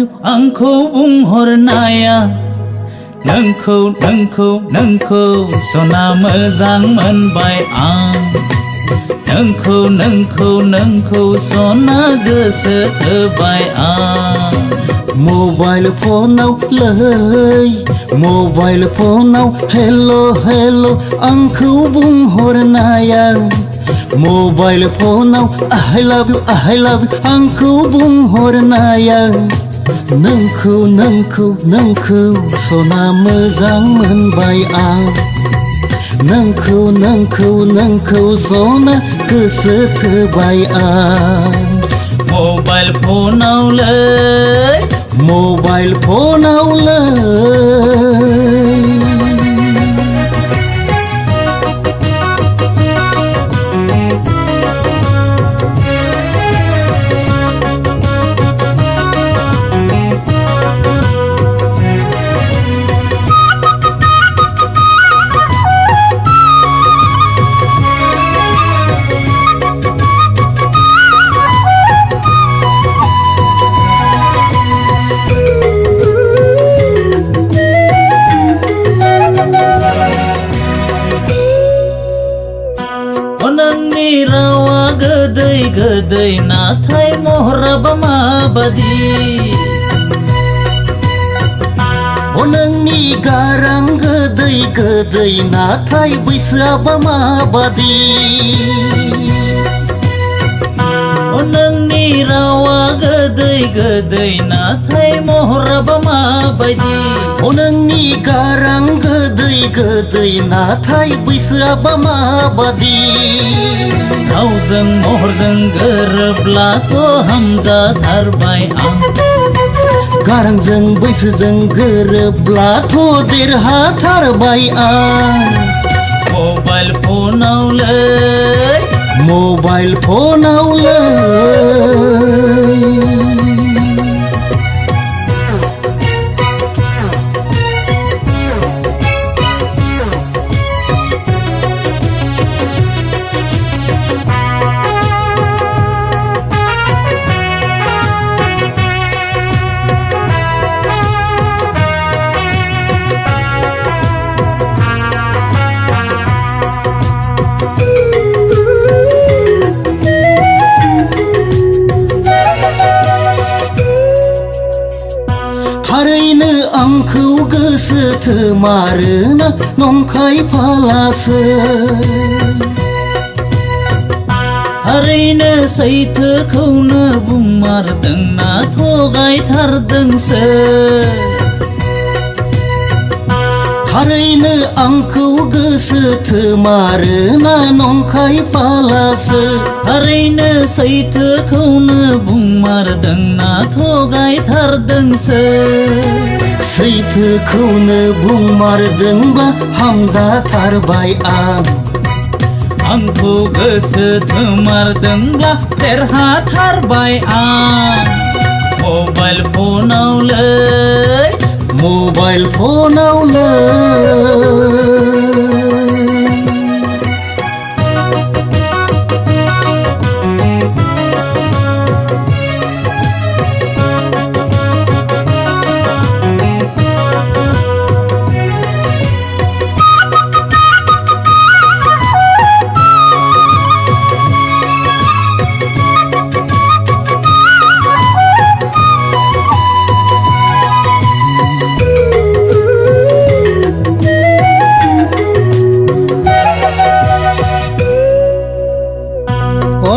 you आंखौ बुंहरनाया नोंखौ सना मोजां मोनबाय आं नोंखौ सना गोसो थोबाय आं मोबाइल फोनाव हेलो आंखौ बुंहरनाया मोबाइल फोनाव I love you आंखौ बुंहरनाया नोंखौ सना मोजां मोनबाय आं नोंखौ सना गोसो थोबाय आं मोबाइल फोनाव लै नोंनि रावा गोदै नाथाय महराबा माबादि नोंनि गारां गोदै नाथाय बैसोआबा माबादि नोंनि रावा गोदै नाथाय महराबा माबायदि नोंनि गारां गोदै नाथाय बैसोआबा माबादि रावजों महरजों गोरोब्लाथ' हामजाथारबाय आं गारांजों बैसोजों गोरोब्लाथ' देरहाथारबाय आं मोबाइल फोनाव लै गोसो थोमारोना नंखाय फालासो थारैनो सैथोखौनो बुंमारदोंना थगायथारदोंसो थारैनो आंखौ गोसो थोमारोना नंखाय फालासो थारैनो सैथोखौनो बुंमारदोंना थगायथारदोंसो सैथोखौनो बुंमारदोंब्ला हामजाथारबाय आंखौ गोसो थोमारदोंब्ला देरहाथारबाय आं मबाइल फनावलै मबाइल फनावलै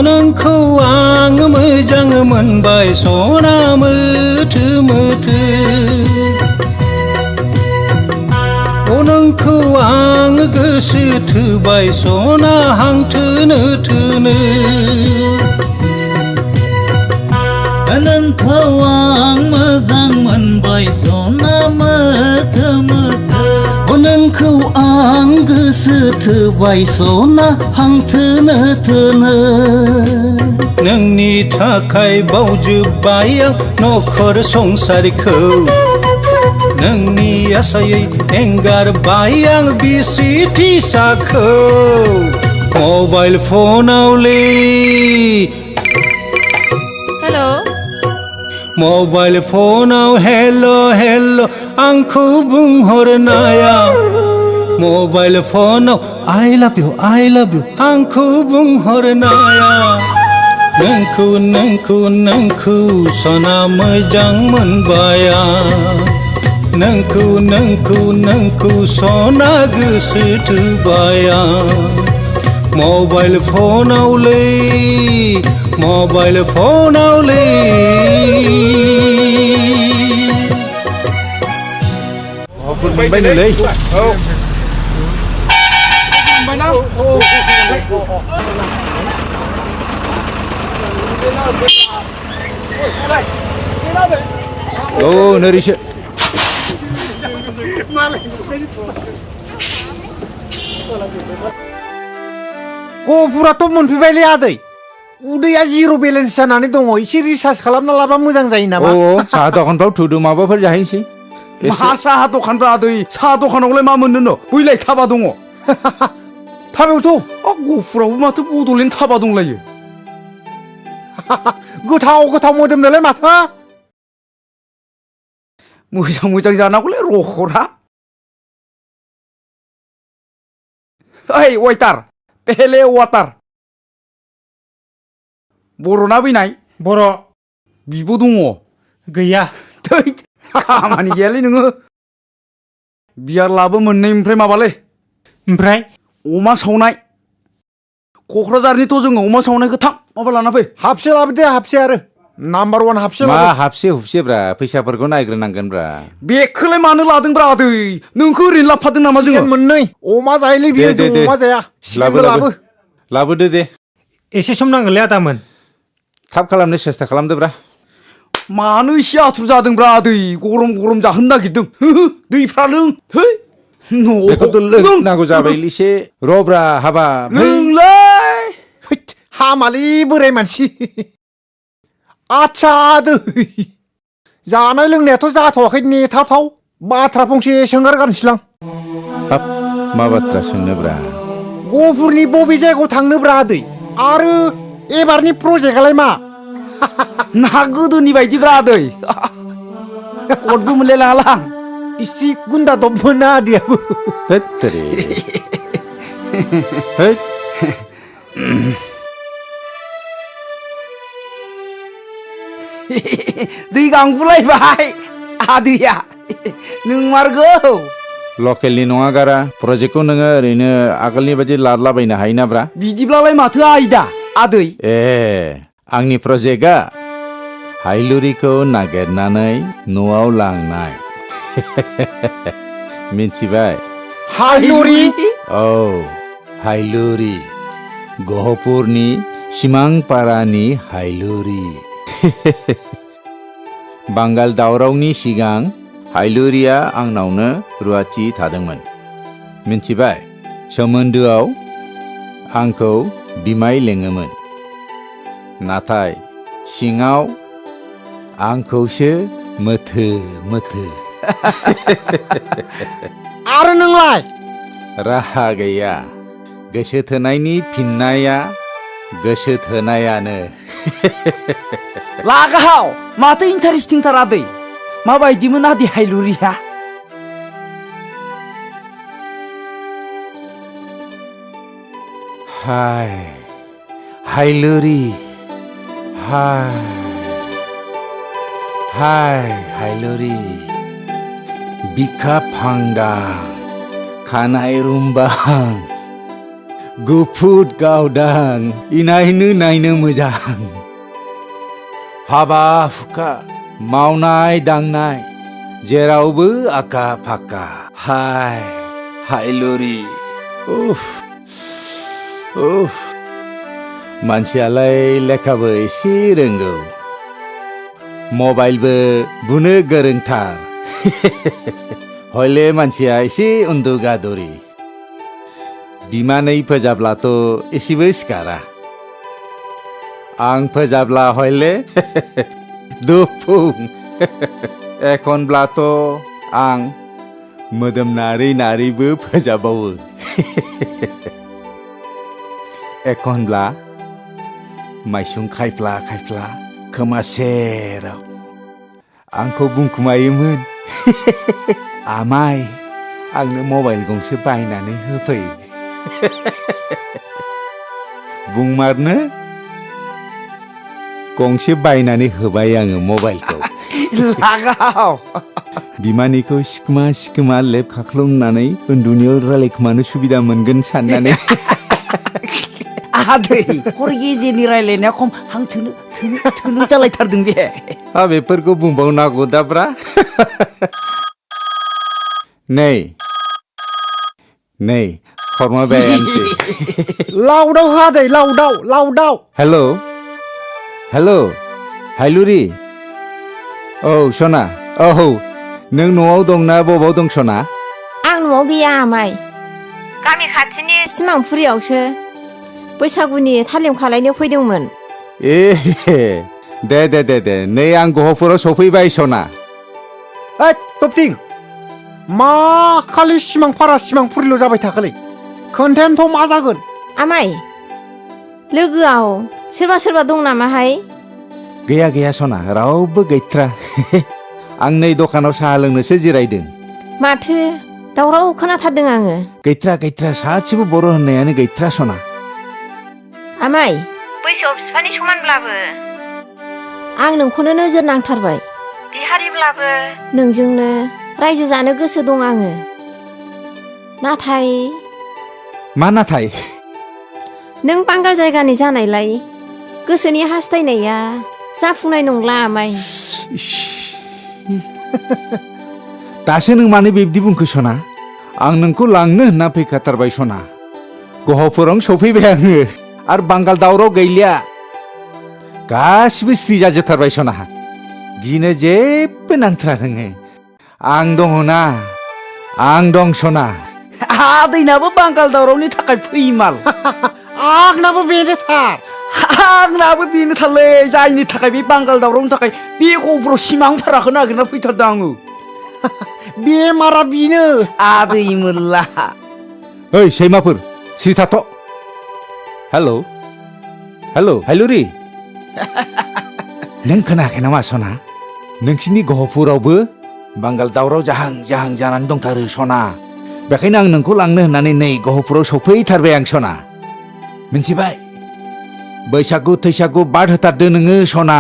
नोंखौ आं मोजां मोनबाय सना मोथो मोथो नोंखौ आं गोसो थोबाय सना हां थोनो थोनो नोंखौ आं मोजां मोनबाय सना मोथो मोथो नोंखौ आं गोसो थोबाय सना हां थोनो थोनो नोंनि थाखाय बावजोब्बाय आं नखर संसारखौ नोंनि आसायै एंगारबाय आं बिसि फिसाखौ मबाइल फनावलै हेलो मबाइल फनाव हेल' हेल' आंखौ बुंहरनाया मबाइल फनाव आइ लाभ इउ आंखौ बुंहरनाया नोंखौ नोंखौ नोंखौ सना मोजां मोनबाय नोंखौ नोंखौ नोंखौ सना गोसो थोबाय मबाइल फनावलै मबाइल फनावलै मोनबायनोलै औ नोरैसो गफुराथ' मोनफैबायलै आदै उदैया जिर' बेलेन्स जानानै दङ एसे रिसार्ज खालामना लाबा मोजां जायो नामा साहा दखानफ्राव थुदो माबाफोर जाहैनोसै मा साहा दखानब्रा आदै साहा दखानावलाय मा मोननो बैलाय थाबा दङ थाबायावथ' गफुरावबो माथो बड'लेण्ड थाबा दंलायो गोथाव गोथाव मोदोमनोलाय माथो मोजां मोजां जानांगौलै रखरा ओइ वेटार पेले वाटार बर'ना बैनाय बर' बिब' दङ गैया थै खामानि गैयालै नोङो बियार लाबो मोननै ओमफ्राय माबालै ओमफ्राय अमा सावनाय क'क्राझारनिथ' जोङो अमा सावनायखौ थाब माबा लाना फै हाबसे लाबोदे हाबसे आरो नाम्बार वान हाबसे मा लाबो हाबसे हुबसेब्रा फैसाफोरखौ नायग्रोनांगोनब्रा बेखौलाय मानो लादोंब्रा आदै नोंखौ ओरैनो लाबोफादों नामा जोङो चिकेन मोननै अमा जायोलै बियो दे, जों दे। अमा जाया चिकेनबो लाबो लाबोदो दे एसे सम नांगोनलै आदामोन थाब खालामनो सेस्था खालामदोब्रा मानो एसे आथुर जादोंब्रा आदै गरम गरम जाहोनो नागिरदों दैफ्रा लों बेखौथ' लोंनांगौ जाबायलिसे रब्रा हाबा लोंलाय हैद, हामालै बोराय मानसि आदसा आदै जानाय लोंनायाथ' जाथ'वाखै नेथावथाव बाथ्रा फंसे सोंगारगारनोसैलां हाब मा बाथ्रा सोंनोब्रा गफुरनि बबे जायगायाव थांनोब्रा आदै आरो एबारनि प्रजेक्टआलाय मा ना गोदोनि बायदिब्रा आदै कटबो मोनलाय लाङालां इसे गुन्दा दबमोन ना आदैयाबो हैद तेरे हैद दै गांगुलायबाय आदैया नों मारगौ लकेलनि नङा गारा प्रजेक्टखौ नोङो ओरैनो आगोलनि बायदि लादलाबायनो हायोना ब्रा बिदिब्लालाय माथो आयदा आदै ए आंनि प्रजेक्टआ हायलुरिखौ नागिरनानै न'आव लांनाय मिन्थिबाय हायलुरि औ हायलुरि गहपुरनि सिमांपारानि हायलुरि बांगाल दावरावनि सिगां हायलुरिया आंनावनो रुवाथि थादोंमोन मिन्थिबाय सोमोन्दोआव आंखौ बिमाय लेङोमोन नाथाय सिङाव आंखौसो मोथो मोथो आरो नोंलाय राहा गैया गोसो थोनायनि फिननाया गोसो थोनायानो लागाहाव माथो इन्टारेस्टिंथार आदै माबायदिमोन आदै हायलुरिया हाय हायलुरि हाय हाय हायलुरि बिखा फांदां खानाय रुम्बां गुफुर गावदां इनायनो नायनो मोजां हाबा हुखा मावनाय दांनाय जेरावबो आखा फाखा हाय हायलुरि उफ उफ मानसियालाय लेखाबो एसे रोंगौ मबाइलबो बुनो गोरोंथार हले मानसिया एसे उन्दुगादुरि बिमानै फोजाब्लाथ' एसेबो सिखारा आं फोजाब्ला हले दुफुं एखनब्लाथ' आं मोदोम नारै नारैबो फोजाबावो एखनब्ला माइसुं खायफ्ला खायफ्ला खोमा सेराव आंखौ बुंखुमायोमोन आमाय आंनो मबाइल गंसे बायनानै होफै बुंमारनो गंसे बायनानै होबाय आङो मबाइलखौ लागाहाव बिमानिखौ सिखोमा सिखोमा लेब खाख्लुमनानै उन्दुनायाव रायलायखोमानो सुबिदा मोनगोन साननानै आदै हर गेजेरनि रायलायनाया खम हां थोनो थोनो थोनो जालायथारदों बे बेफोरखौ बुंबावनांगौ दाब्रा नै नै हरमाबायानोसै लावदाव हो आदै लावदाव हेलौ हेलौ हायलुरि औ सना औ नों न'आव दंना बबाव दं सना आं न'आव गैया आमाय गामि खाथिनि सिमांफुरियावसो बैसागुनि थालिम खालायनो फैदोंमोन ए दे नै आं गहपुराव सफैबाय सना ओइ तपतिं मा खालि सिमांफुरिल' जाबाय थाखोलै खोन्थायानोथ' मा जागोन आमाय लोगोआव सोरबा दं नामाहाय गैया सना रावबो गैथ्रा आं नै दखानाव साहा लोंनोसो जिरायदों माथो दावराव खोनाथारदों आङो गैथ्रा सासेबो बर' होननायानो गैथ्रा सना आमाय बैसोआव बिफानि समानब्लाबो आं नोंखौनो नोजोर नांथारबाय बिहारिब्लाबो नोंजोंनो रायजो जानो गोसो दं आङो नाथाय मा नाथाय नों बांगाल जायगानि जानायलाय गोसोनि हास्थायनाया जाफुंनाय नंला आमाय दासो नों मानो बेबायदि बुंखो सना आं नोंखौ लांनो होनना फैखाथारबाय सना गहपुरावनो सफैबाय आङो आरो बांगाल दावराव गैलिया गासिबो स्रि जाजोबथारबाय सना गिनो जेबो नांथ्रा नोङो आं दङ ना आं दं सना आदैनाबो बांगाल दावरावनि थाखाय फैमाल आंनाबो बेनो थार आंनाबो बेनो थारलै जायनि थाखाय बे बांगाल दावरावनि थाखाय बे गहपुराव सिमांफाराखौ नागिरना फैथारदों आङो बेमारा बेनो आदै मोल्ला ओइ सैमाफोर सिरि थाथ' हेलौ हायलुरि नों खोनायाखै नामा सना नोंसिनि गहपुरावबो बांगाल दावराव जाहां जानानै दंथारो सना बेखायनो आं नोंखौ लांनो होननानै नै गहपुराव सफैथारबाय आं सना मिन्थिबाय बैसागु थैसागु बाद होथारदो नोङो सना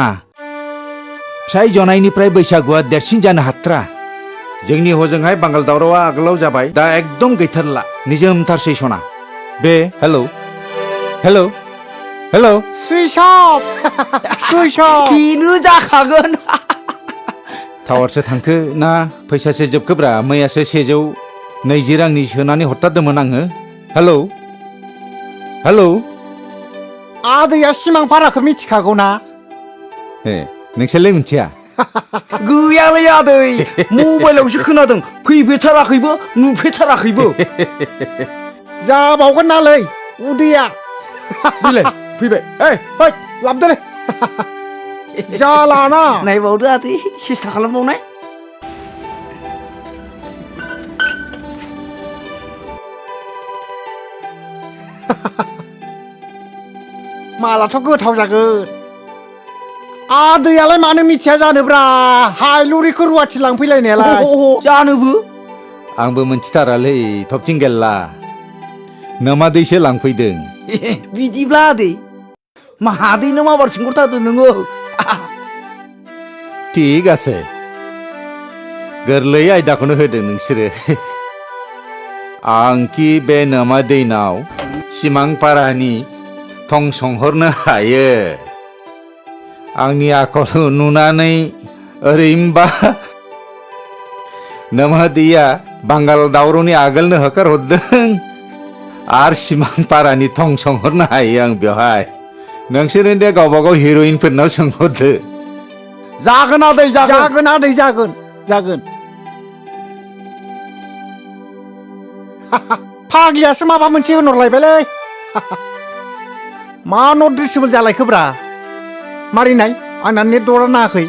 फिसाय जनायनिफ्राय बैसागुआ देरसिन जानो हाथ्रा जोंनि हजोंहाय बांगाल दावरावा आगोलाव जाबाय दा एकदम गैथारला निजोमथारसै सना बे हेलौ हेलौ हेलौ सुइस अफ सुइस अफ बेनो जाखागोन टावारसो थांखो ना फैसासो जोबखोब्रा मैयासो 120 रांनि सोनानै हरथारदोंमोन आङो हेलौ हेलौ आदैया सिमां फाराखौ मिथिखागौ ना ए नोंसोरलाय मिथिया गैयालै आदै मबाइलावसो खोनादों फैफेरथाराखैबो नुफेरथाराखैबो जाबावगोन नालै उदैया बिलाय फैबाय ओइ फै लाबदोलै जालाना नायबावदो आदै सेस्था खालामबावनाय मालाथ' गोथाव जागोन आदैयालाय मानो मिथिया जानोब्रा हायलुरिखौ रुवाथि लांफैलायनायालाय जानोबो आंबो मोनथिथारालै थबथिं गेलला नोमादैसो लांफैदों बिदिब्ला आदै मादैनो माबार सोंहरथारदो नोङो ठीक আছে गोरलै आयदाखौनो होदों नोंसोरो आंखि बे नोमादैनाव सिमांपारानि थं संहरनो हायो आंनि आखल नुनानै ओरैनोबा नोमादैया बांगाल दावरावनि आगोलनो होखारहरदों आर सिमांपारानि थं संहरनो हायो आं बेवहाय नोंसोरो दे गावबा गाव हिर'इनफोरनाव सोंहरदो जागोन आदै जागोन आदै जागोन जागोन फाग्लियासो माबा मोनसे होनहरलायबायलै मा नट रिचेबल जालायखोब्रा मारै नाय आंना नेट दरा नाङाखै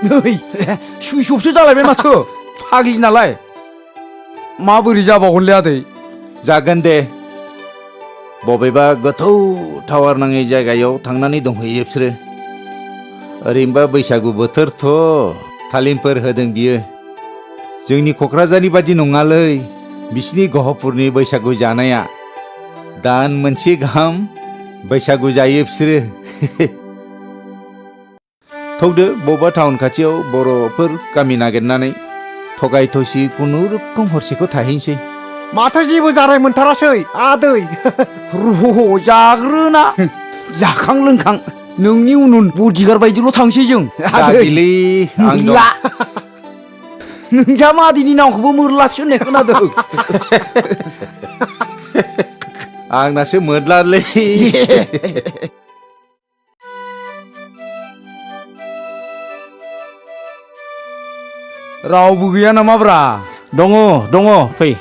नै सुइस अफसो जालायबाय माथो फाग्लि नालाय माबोरै जाबावगोनलै आदै जागोन दे बबेबा गोथौ टावार नाङै जायगायाव थांनानै दंहैयो बिसोरो ओरैनोबा बैसागु बोथोरथ' थालिमफोर होदों बियो जोंनि क'क्राझारनि बादि नङालै बिसिनि गहपुरनि बैसागु जानाया दान मोनसे गाहाम बैसागु जायो बिसोरो थौदो बबेबा टाउन खाथियाव बर'फोर गामि नागिरनानै थगाय थसि खुनुरुखुम हरसेखौ थाहैनोसै माथो जेबो जानाय मोनथारासै आदै र' जाग्रोना जाखां लोंखां नोंनि उन उन बडिगार्ड बायदिल' थांसै जों दाबिलै आं दं गैला नोंजा मादैनि नामखौबो मोरलासो होननाय खोनादों आंनासो मोदलालै रावबो गैया नामाब्रा दङ दङ फै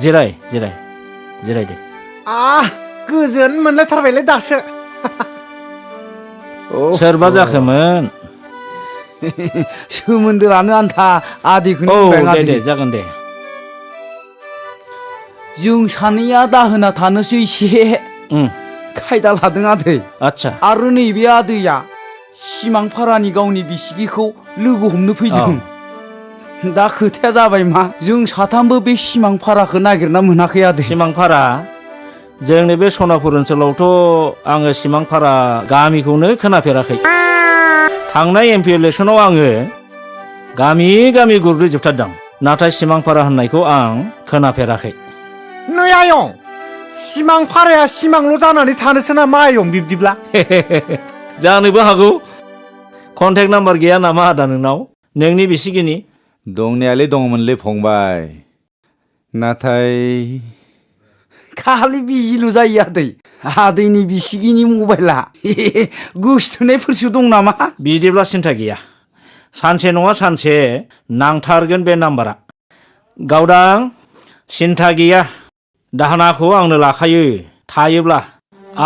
जिराय जिराय जिराय दे गोजोन मोनलायथारबायलै दासो सोरबा जाखोमोन सोमोन्दो लानो आन्था आदैखौनो औ बुंबाय आं दे आदै दे जागोन दे जों सानैया दाहोना थानोसै एसे खायदा लादों आदै आच्छा आरो नैबे आदैया सिमांपारानि गावनि बिसिगिखौ लोगो हमनो फैदों दा खोथाया जाबाय मा जों साथामबो बे सिमांपाराखौ नागिरना मोनाखै आदै सिमांपारा जोंनि बे सनापुर ओनसोलावथ' आङो सिमांपारा गामिखौनो खोनाफेराखै थांनाय एमपि इलेक्सनाव आङो गामि गामि गुरग्रोजोबथारदों नाथाय सिमांपारा होननायखौ आं खोनाफेराखै नै आयं सिमांपाराया सिमांल' जानानै थानोसो ना मा आयं बिब्दिब्ला जानोबो हागौ कन्टेक्ट नाम्बार गैया नामा आदा नोंनाव नोंनि बिसिगिनि दंनायालाय दङमोनलै फंबाय नाथाय खालि बिजिल' जायो आदै आदैनि बिसिगिनि मबाइला गोसोथोनायफोरसो दं नामा बिदिब्ला सिन्था गैया सानसे नङा सानसे नांथारगोन बे नाम्बारा गावदां सिन्था गैया दाहोनाखौ आंनो लाखायो थायोब्ला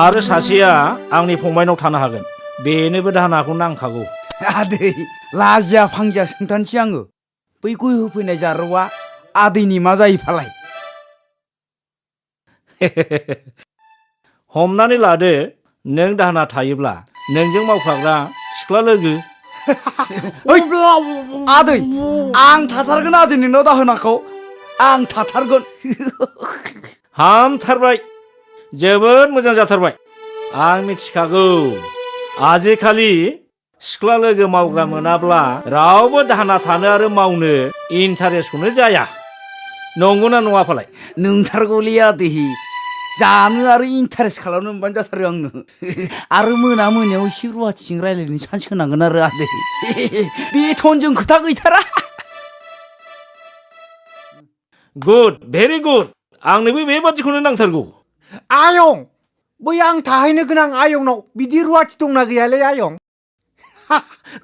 आरो सासेया आंनि फंबायनाव थानो हागोन बेनोबो दाहोनाखौ नांखागौ आदै लाजिया फांजिया सोंथानसै आङो बै गय होफैनाय जारौआ आदैनि मा जायो फालाय हमनानै लादो नों दाहोना थायोब्ला नोंजों मावफाग्रा सिख्ला लोगो आदै आं थाथारगोन आदै नोंनाव दाहोनाखौ आं थाथारगोन हामथारबाय जोबोद मोजां जाथारबाय आं मिथिखागौ आजिखालि सिख्ला लोगो मावग्रा मोनाब्ला रावबो दाहोना थानो आरो मावनो इन्टारेस्टखौनो जाया नंगौना नङा फालाय नोंथारगौलै आदै जानो आरो इन्टारेस्ट खालामनो मोनबानो जाथारो आंनो आरो मोनायाव एसे रुवाथिजों रायज्लायनो चान्स होनांगोन आरो आदै बेथनजों खोथा गैथारा गुड भेरि गुड आंनोबो बेबादिखौनो नांथारगौ आयं बै आं थाहैनो गोनां आयंनाव बिदि रुवाथि दंना गैयालै आयं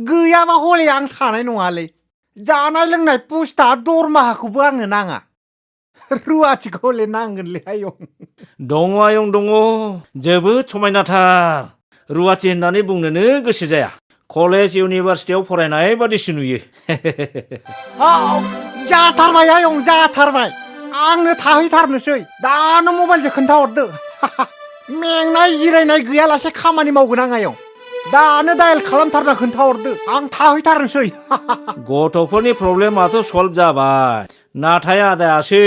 गैयाबा हले आं थानाय नङालै जानाय लोंनाय पुस्ता दरमाहाखौबो आंनो नाङा रुवाथिखौ हले नांगोनलै आयं दङ आयं दङ जोबोद समायनाथार रुवाथि होननानै बुंनोनो गोसो जाया कलेज इउनिभारसिटियाव फरायनाय बादिसो नुयो जाथारबाय आयं जाथारबाय आंनो थाहैथारनोसै दानो मबाइलजों खोन्थाहरदो मेंनाय जिरायनाय गैयालासे खामानि मावगोन आं आयं दानो डायेल खालामथारना खोन्थाहरदो आं थाहैथारनोसै गथ'फोरनि प्रब्लेमाथ' सल्भ जाबाय नाथाय आदायासो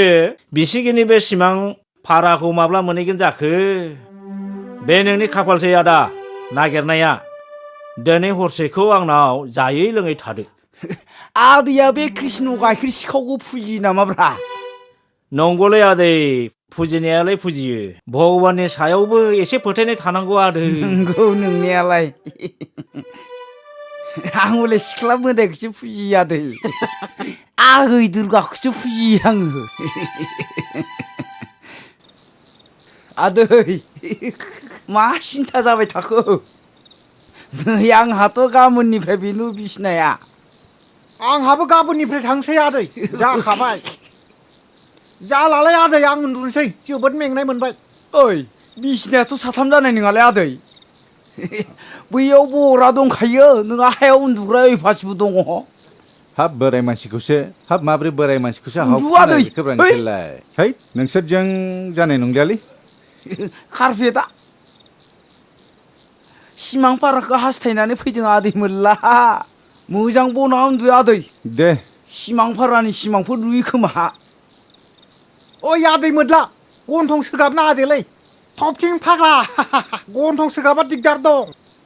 बिसिगिनि बे सिमां भाराखौ माब्ला मोनहैगोन जाखो बे नोंनि खाफालसै आदा नागिरनाया दिनै हरसेखौ आंनाव जायै लोङै थादो आदैया बे कृष्ण गाइखेर सिखावखौ फुजियो नामाब्रा नंगौलै आदै फुजिनायालाय फुजियो भगबाननि सायावबो एसे फोथायनाय थानांगौ आदै नंगौ नोंनायालाय आं हले सिख्ला मोदायखौसो फुजियो आदै आगै दुर्गाखौसो फुजियो आङो आदै मा सिन्था जाबाय थाखो नै आंहाथ' गाबोननिफ्राय बेनो बिसिनाया आंहाबो गाबोननिफ्राय थांसै आदै जाखाबाय जालालाय आदै आं उन्दुनोसै जोबोद मेंनाय मोनबाय ओइ बिसिनायाथ' साथाम जानाय नङालै आदै बैयाव बरा दंखायो नोंहा हायाव उन्दुग्रा अयभासबो दङ हाब बोराय मानसिखौसो हाब माब्रै बोराय मानसिखौसो उन्दुवादै हावखानायखौब्रांसैलाय है नोंसोरजों जानाय नंलियालै कारपेटा सिमां पाराखौ हास्थायनानै फैदों आदै मोल्ला मोजां बना उन्दु आदै दे सिमां पारानि सिमांफोर नुयो खोमा ओइ आदै मोदला गन्थं सोगाबना आदैलै थफथिं फाग्ला गन्थं सोगाबा दिगदार दं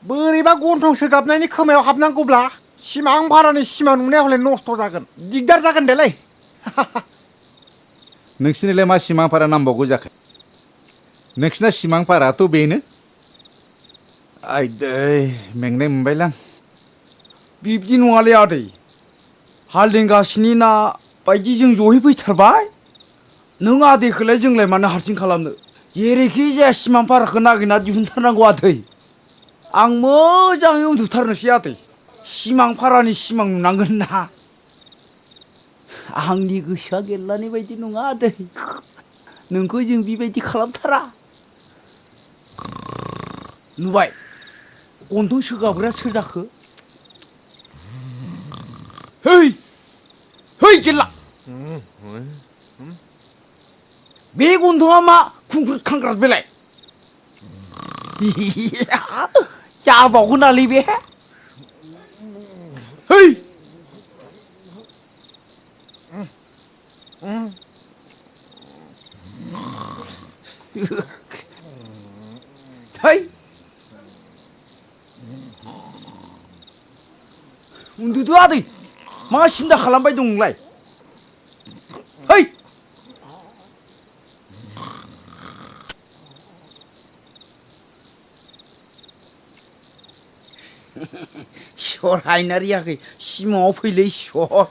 बोरैबा गन्थं सोगाबनायनि खोमायाव हाबनांगौब्ला सिमां भारानि सिमां नुनाया हले नस्थ' जागोन दिगदार जागोन देलै नोंसिनिलाय मा सिमां भारा नांबावगौ जाखो नोंसिना सिमां भाराथ' बेनो आयदै मेंनाय मोनबायलां बिब्दि नङालै आदै हालदेंगासिनि ना बायदि जों जयै फैथारबाय नों आदैखौलाय जोंलाय मानो हारसिं खालामनो जेरैखि जाया सिमां पाराखौ नागिरना दिहुनथारनांगौ आदै आं मोजाङै उन्दुथारनोसै आदै सिमां पारानि सिमां नुनांगोन ना आंनि गोसोआ गेल्लानि बायदि नङा आदै नोंखौ जों बेबायदि खालामथारा नुबाय गन्थं सोगाबग्रा सोर जाखो है है गेल्ला बे गन्थङा मा खुंख्रुद खांख्राद बेलाय जाबावगोनालै बे है उन्दुदो आदै मा सिन्था खालामबाय दं नोंलाय है सर हायनारियाखै सिमाङाव फैलै सर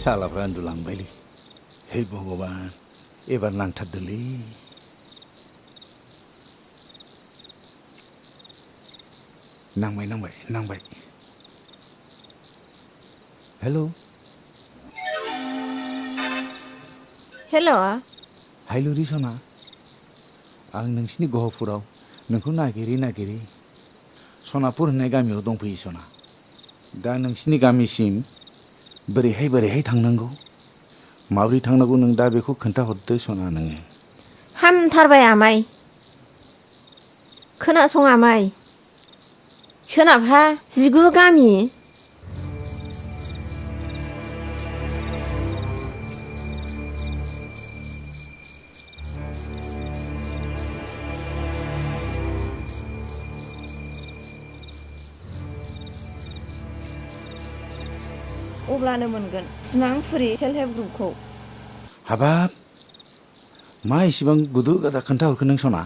सालाफ्रा उन्दुलांबायलै हे भगबान एबार नांथारदोलै नांबाय नांबाय नांबाय हेलौ हेल' हायलु रिसना आं नोंसिनि गहपुराव नोंखौ नागिरै नागिरै सनापुर होननाय गामियाव दंफैयो सना दा नोंसिनि गामिसिम बोरैहाय थांनांगौ माबोरै थांनांगौ नों दा बेखौ खोन्थाहरदो सना नोङो हामथारबाय आमाय खोनासं आमाय सोनाबहा 19 गामि लानो मोनगोन सिमांफुरि सेल्फ हेल्प ग्रुपखौ हाबाब मा इसेबां गुदु गादा खोन्थाहरखो नों सना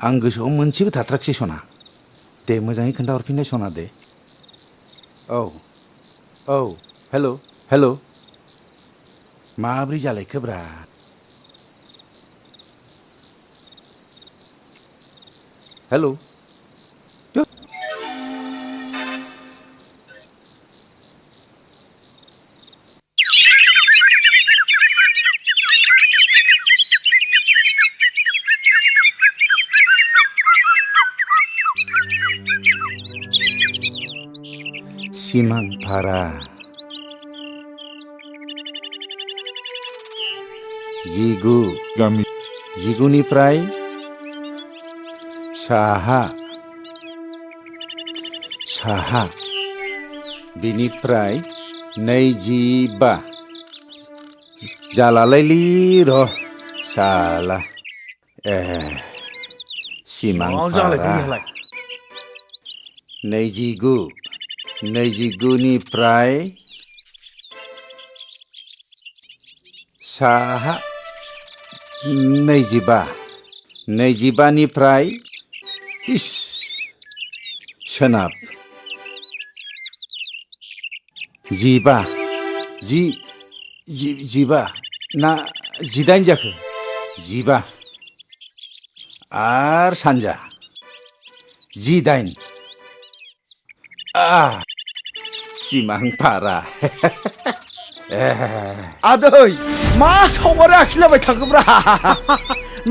आं गोसोआव मोनसेबो थाथ्राखसै सना दे मोजाङै खोन्थाहरफिननाय सना दे औ औ हेल' हेल' माब्रै जालायखोब्रा हेल' सिमांफारा जिगु गामि जिगुनिफ्राय साहा साहा बिनिफ्राय 25 जालालायलि र' साला सिमांफारा 29निफ्राय साहा 25निफ्राय इस सोनाब 15 ना 18 जाखो 15 आर सानजा 18 सिमांफारा आदै मा सावगारि आखिलाबाय थाखोब्रा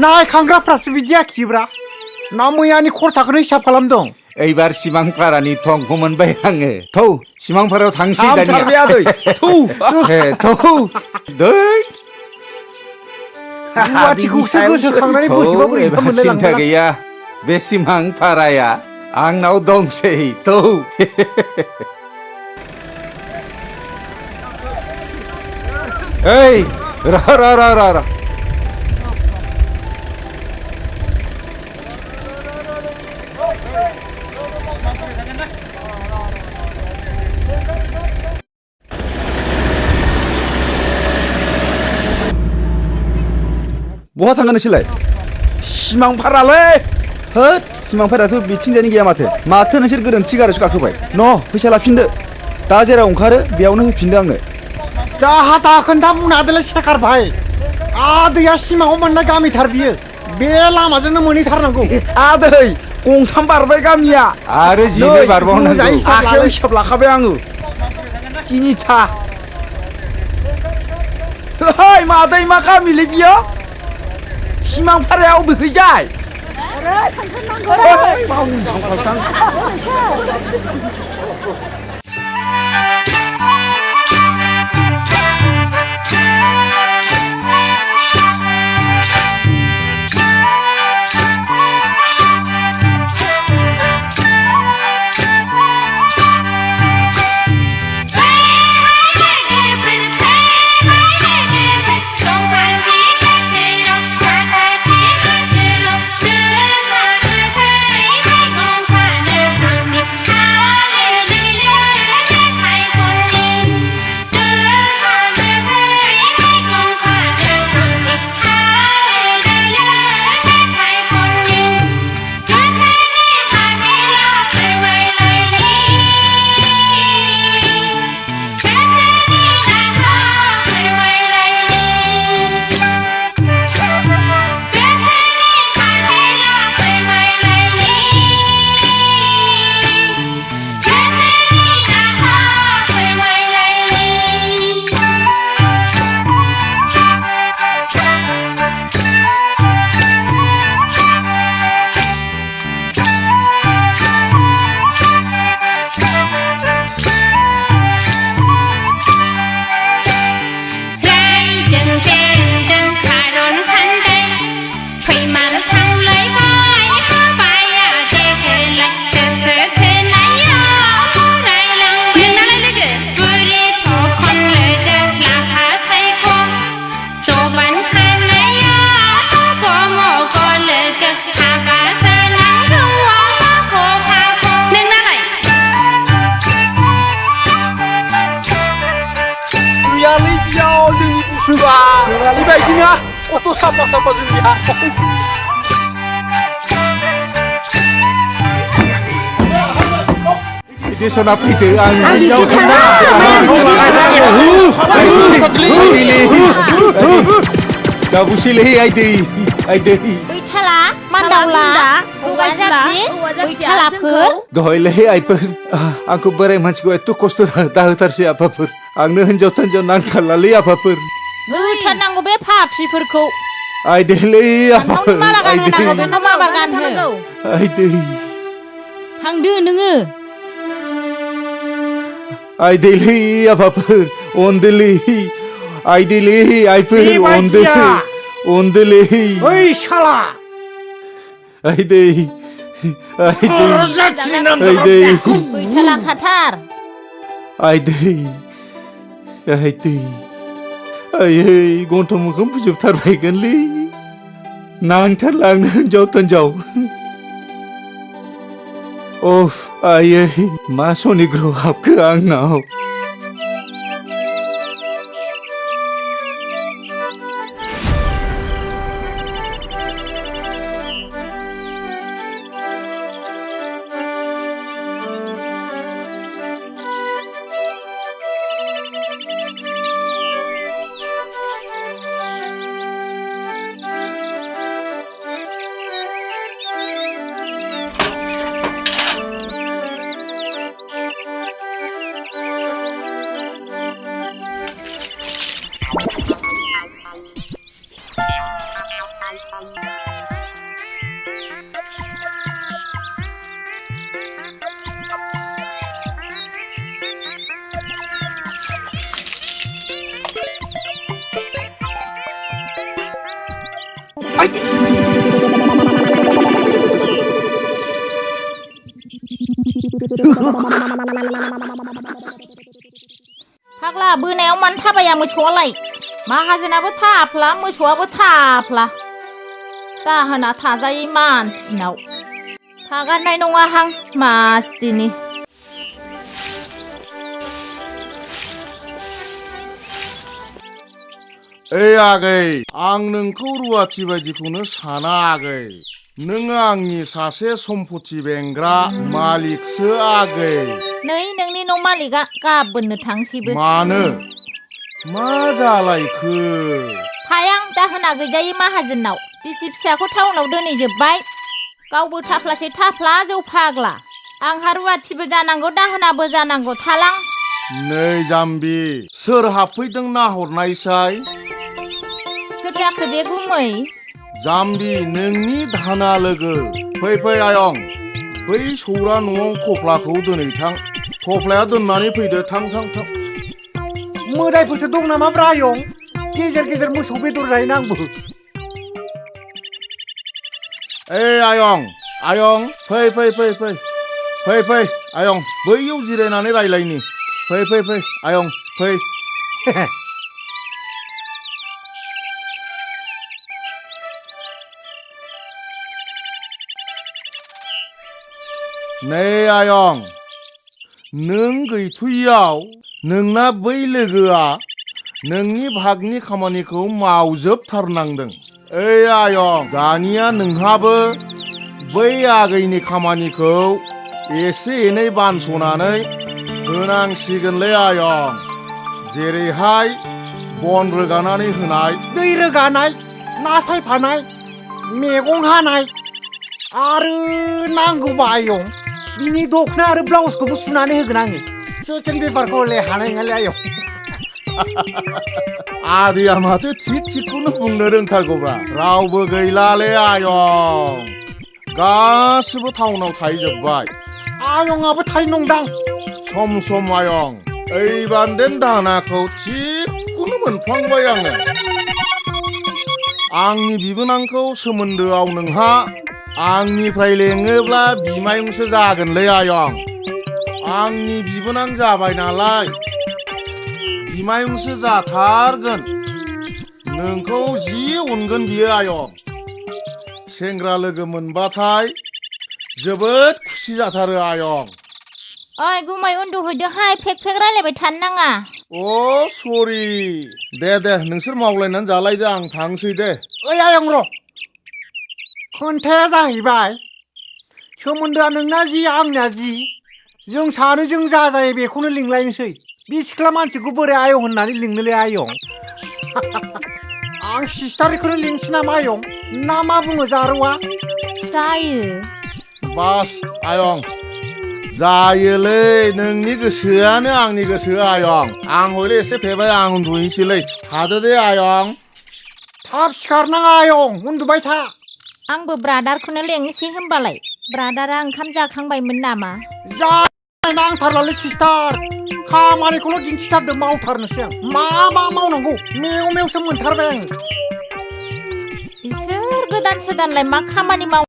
नायखांग्राफ्रासो बिदि आखियोब्रा ना मैयानि खरसाखौनो हिसाब खालामदों एबार सिमांफारानि थंखौ मोनबाय आङो थौ सिमांफारायाव थांसै हामथारबाय आदै थौ थौ दै रुवाथिखौसो गोसोखांनानै बोरैबा बोरैबा एबार मोनलाय सिन्था लांलां गैया बे सिमांफाराया आंनाव दंसै थौ ओइ र बहा थांगोन नोंसोरलाय सिमांफारालै होद सिमांफारायाथ' बिथिंजायनि गैया माथो नोंसोर गोरोन्थि गारिसो गाखोबाय न फैसा लाफिनदो दा जेराव ओंखारो बेयावनो होफिनदो आंनो जाहा ता खोन्था बुंनो हादोंलै शेखार भाई आदैया सिमाङाव मोननाय गामिथार बियो बे लामाजोंनो मोनहैथारनांगौ आदै गंथाम बारबाय गामिया आरो जिनै बारबावनांगौ आखायाव हिसाब लाखाबाय आङो तिनिथा ओइ मादै मा गामिलै बियो सिमांफाराया अबेखैजाय Hallelujah. कत' साफा साफा जोंनिया Dia sona fैदो आं बिदि थाङा दाबुसैलै आइदै आइदै बैथाला मान्दावला हौवा जाथि बैथालाफोर दहायलै आइफोर आंखौ बोराय मानसिखौ एथ' खस्थ' दाहोथारसै आफाफोर आंनो हिनजाव थान्जाव नांथारलालै आफाफोर होथारनांगौ बे फाफ्लिफोरखौ आइदैलै आफाफोर माला गानहोनांगौ बेखौ माबार गानहो आइदै थांदो नोङो आइदैलै आफाफोर अनदोलै आइदैलै आइफोर अनदो अनदोलै ओइ शाला आइदै आइदै आइदै बैथाला खाथार आइदै आइदै आयै गन्थं मोखां बुजोबथारबायगोनलै नांथारला आंनो हिनजाव थान्जाव अफ आयै मा सनिग्रह हाबखो आंनाव फाग्ला बोनायाव मानो थाबाया मोसौआलाय माहाजोनाबो थाफ्ला मोसौआबो थाफ्ला दाहोना थाजायै मानसिनाव थागारनाय नङाहां मासदिनि ओइ आगै आं नोंखौ रुवाथि बायदिखौनो साना आगै नों आंनि सासे सम्पति बेंग्रा मालिकसो आगै नै नोंनि न' मालिकआ गाबोननो थांसैबो मानो मा जालायखो थायां दाहोना गैजायै माहाजोननाव बिसि फिसाखौ टाउनाव दोनैजोब्बाय गावबो थाफ्लासे थाफ्ला जौ फाग्ला आंहा रुवाथिबो जानांगौ दाहोनाबो जानांगौ थालां नै जाम्बि सोर हाबफैदों नाहरनायसाय सोर जाखो बे गुमै जाम्बि नोंनि धाना लोगो फै फै आयं बै सौरा न'आव थफ्लाखौ दोनै थां थफ्लाया दोननानै फैदो थां थां थां मोदायफोरसो दं नामा ब्रा आयं गेजेर गेजेर मोसौ बेदर जायोना आंबो ओइ आयं आयं फै फै फै फै फै फै आयं बैयाव जिरायनानै रायलायनि फै फै फै आयं फै नै आयं नों गैथ'यैयाव नोंना बै लोगोआ नोंनि भागनि खामानिखौ मावजोबथारनांदों ओइ आयं दानिया नोंहाबो बै आगैनि खामानिखौ एसे एनै बानस'नानै होनांसिगोनलै आयं जेरैहाय बन रोगानानै होनाय दै रोगानाय ना सायफानाय मैगं हानाय आरो नांगौबा आयं बिनि दखना आरो ब्लाउसखौबो सुनानै होगोन आङो सेकेन्ड पेपारखौ हले हानाय नङालै आयं आदैया माथो थिगखौनो बुंनो रोंथारगौब्रा रावबो गैलालै आयं गासिबो टाउनाव थाहैजोब्बाय आयंआबो थायो नंदां सम सम आयं ओइ बान्देन दाहोनाखौ थिगखौनो मोनफ्लांबाय आङो आंनि बिबोनांखौ सोमोन्दोआव नोंहा आंनिफ्राय लेङोब्ला बिमायंसो जागोनलै आयं आंनि बिबोनां जाबाय नालाय बिमायंसो जाथारगोन नोंखौ जि अनगोन बियो आयं सेंग्रा लोगो मोनबाथाय जोबोद खुसि जाथारो आयं ओइ गुमै उन्दुहैदोहाय फेक फेक रायलायबाय थानो नाङा सरि दे नोंसोर मावलायनानै जालायदो आं थांसै दे ओइ आयं र' खोन्थाया जाहैबाय सोमोन्दोआ नोंना जि आंना जि जों सानैजों जा जायो बेखौनो लिंलायनोसै बे सिख्ला मानसिखौ बोरै आयं होननानै लिंनोलै आयं आं सिस्टारखौनो लिंसै नामा आयं ना मा बुङो जारौआ जायो बास आयं जायोलै नोंनि गोसोआनो आंनि गोसो आयं आं हयले एसे फेबाय आं उन्दुहैसैलै थादो दे आयं थाब सिखारनाङा आयं उन्दुबाय था आंबो ब्रादारखौनो लेंनोसै होमबालाय ब्रादारा ओंखाम जाखांबायमोन नामा नांथारलालै सिस्टार खामानिखौल' दिन्थिथारदो मावथारनोसै आं मा मावनांगौ मेव मेवसो मोनथारबाय आङो बिसोर गोदान सोदानलाय मा खामानि माव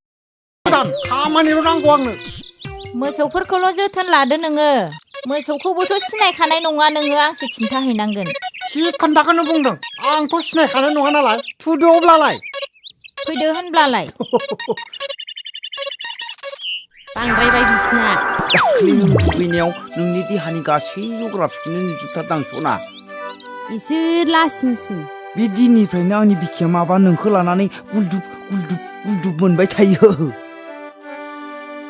गोदान खामानिल' नांगौ आंनो मोसौफोरखौल' जोथोन लादो नोङो मोसौखौबोथ' सिनायखानाय नङा नोङो आंसो खिन्थाहैनांगोन थिग खोन्थाखौनो बुंदों आंथ' सिनायखानाय नङा नालाय थुदो अब्लालाय फैदो होनब्लालाय बांद्रायबाय बिसिना दाख्लि नों दुगैनायाव नोंनि देहानि गासै जग्राफिखौनो नुजोबथारदां सना इसोर लासिंसिं बे दिननिफ्रायनो आंनि बिखाया माबा नोंखौ लानानै गुलदुब मोनबाय थायो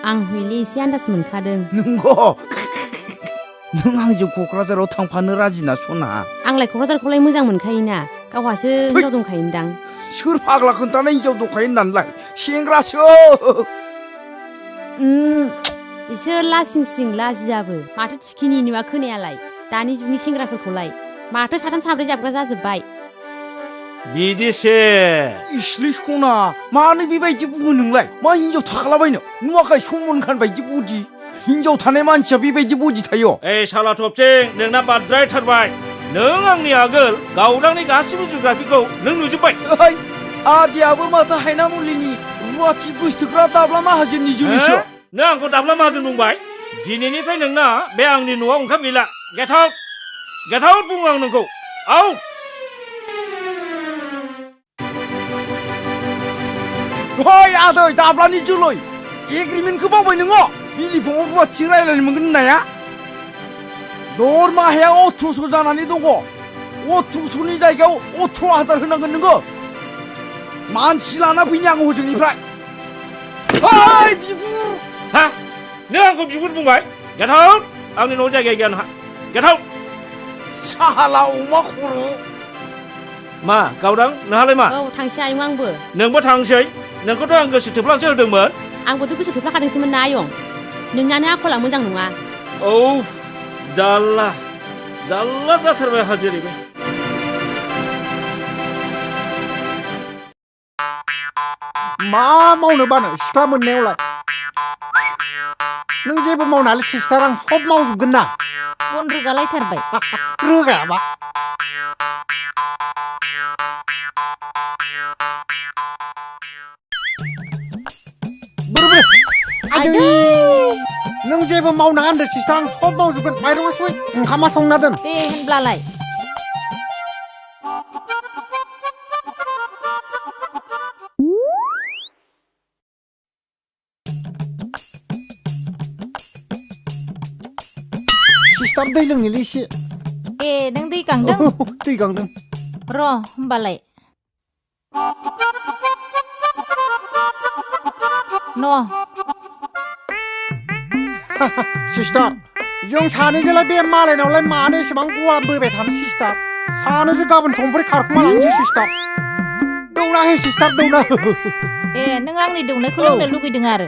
आं हयले एसे आन्दाज मोनखादों नंगौ नों आंजों क'क्राझाराव थांफानो राजिना सना आंलाय क'क्राझारखौलाय मोजां मोनखायोना गावहासो हिनजाव दंखायोदां सोर फाग्ला खोन्थानाय हिनजाव दंखायो होननानैलाय सेंग्रासो इसोर लासिंसिं लाजियाबो माथो थिखिनि नुवा खोनायालाय दानि जुगनि सेंग्राफोरखौलाय माथो साथाम साब्रै जाबग्रा जाजोब्बाय बिदिसो इस्लै सना मानो बेबायदि बुङो नोंलाय मा हिनजाव थाखालाबायनो नुवाखै समनखान बायदि बडि हिनजाव थानाय मानसिया बेबायदि बडि थायो ओइ साला थबथिं नोंना बाद्रायथारबाय नों आंनि आगोल गावदांनि गासिबो जुग्राफिखौ नों नुजोब्बाय आदियाबो माथो हायना मुलिनि रुवाथि गोसथोग्रा दाब्ला माहाजोननि जोलैसो नों आंखौ दाब्ला माहाजोन बुंबाय दिनैनिफ्राय नोंना बे आंनि न'आव ओंखाम गैला गेट आउट बुङो आं नोंखौ आउट ओइ आदै दाब्लानि जोलै एग्रिमेन्टखौ बावबाय नोङो बिलिफाङाव रुवाथि रायलायनो मोनगोन होननाया दरमाहाया 1800 जानानै दङ 1800नि जायगायाव 18000 होनांगोन नोङो मानसि लाना फैनि आं हजोंनिफ्राय ओइ बिगुर हा नों आंखौ बिगुर बुंबाय गेट आउट आंनि न'आव जायगा गैया नोंहा गेट आउट साला अमा खर' मा गावदां नोंहालाय मा औ थांसै आयं आंबो नोंबो थांसै नोंखौथ' आं गोसो थोफ्लांसो होदोंमोन आंबोथ' गोसो थोफ्लाखादोंसोमोन ना आयं नोंनानो आखला मोजां नङा औ जारला जाथारबाय आंहा जेरैबो मा मावनो बानो सिख्ला मोननायावलाय नों जेबो मावनानै सिस्टार आं सब मावजोबगोन ना बन रोगालायथारबाय रोगायाबा नों जेबो मावनाङा होनदों सिस्टार आं सब मावजोबगोन माइरङा सय ओंखामा संना दोन दे होनब्लालाय सिस्टार दै लोंनोलै एसे ए नों दै गांदों दै गांदों र' होमबालाय न' सिस्टार जों सानैजोंलाय बे मालायनावलाय मानो एसेबां गवा बोबाय थानो सिस्टार सानैजों गाबोन समफोर खारखुमा लांसै सिस्टार दौना हो सिस्टार दौना हो ए नों आंनि दौनायखौ लोंनो लुगैदों आरो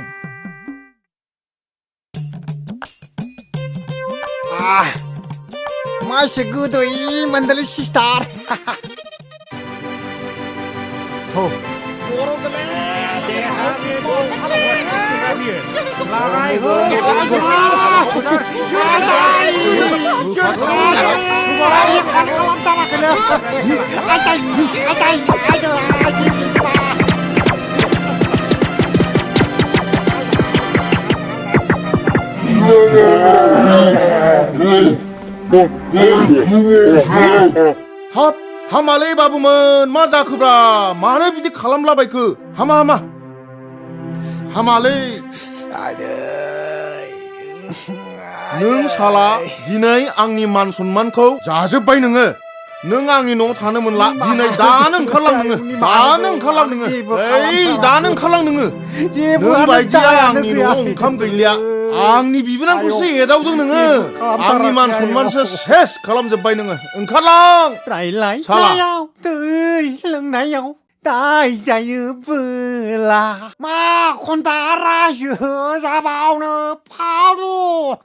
मा एसे गोदै मोनदोंलै सिस्टार हाब हामालै बाबुमोन मा जाखोब्रा मानो बिदि खालामलाबायखो हामा हामालै नों साला दिनै आंनि मान सन्मानखौ जाजोब्बाय नोङो नों आंनि न'आव थानो मोनला दिनै दानो ओंखारलां नोङो दानो ओंखारलां नोङो दानो ओंखारलां नोङो नों बायदिया आंनि न'आव ओंखाम गैलिया आंनि बिबोनांखौसो एदावदों नोङो आंनि मान सन्मानसो सेस खालामजोब्बाय नोङो ओंखारलां रायलायनायाव दै लोंनायाव दाय जायोबोला मा खन्था रायजो जाबावनो फावदुर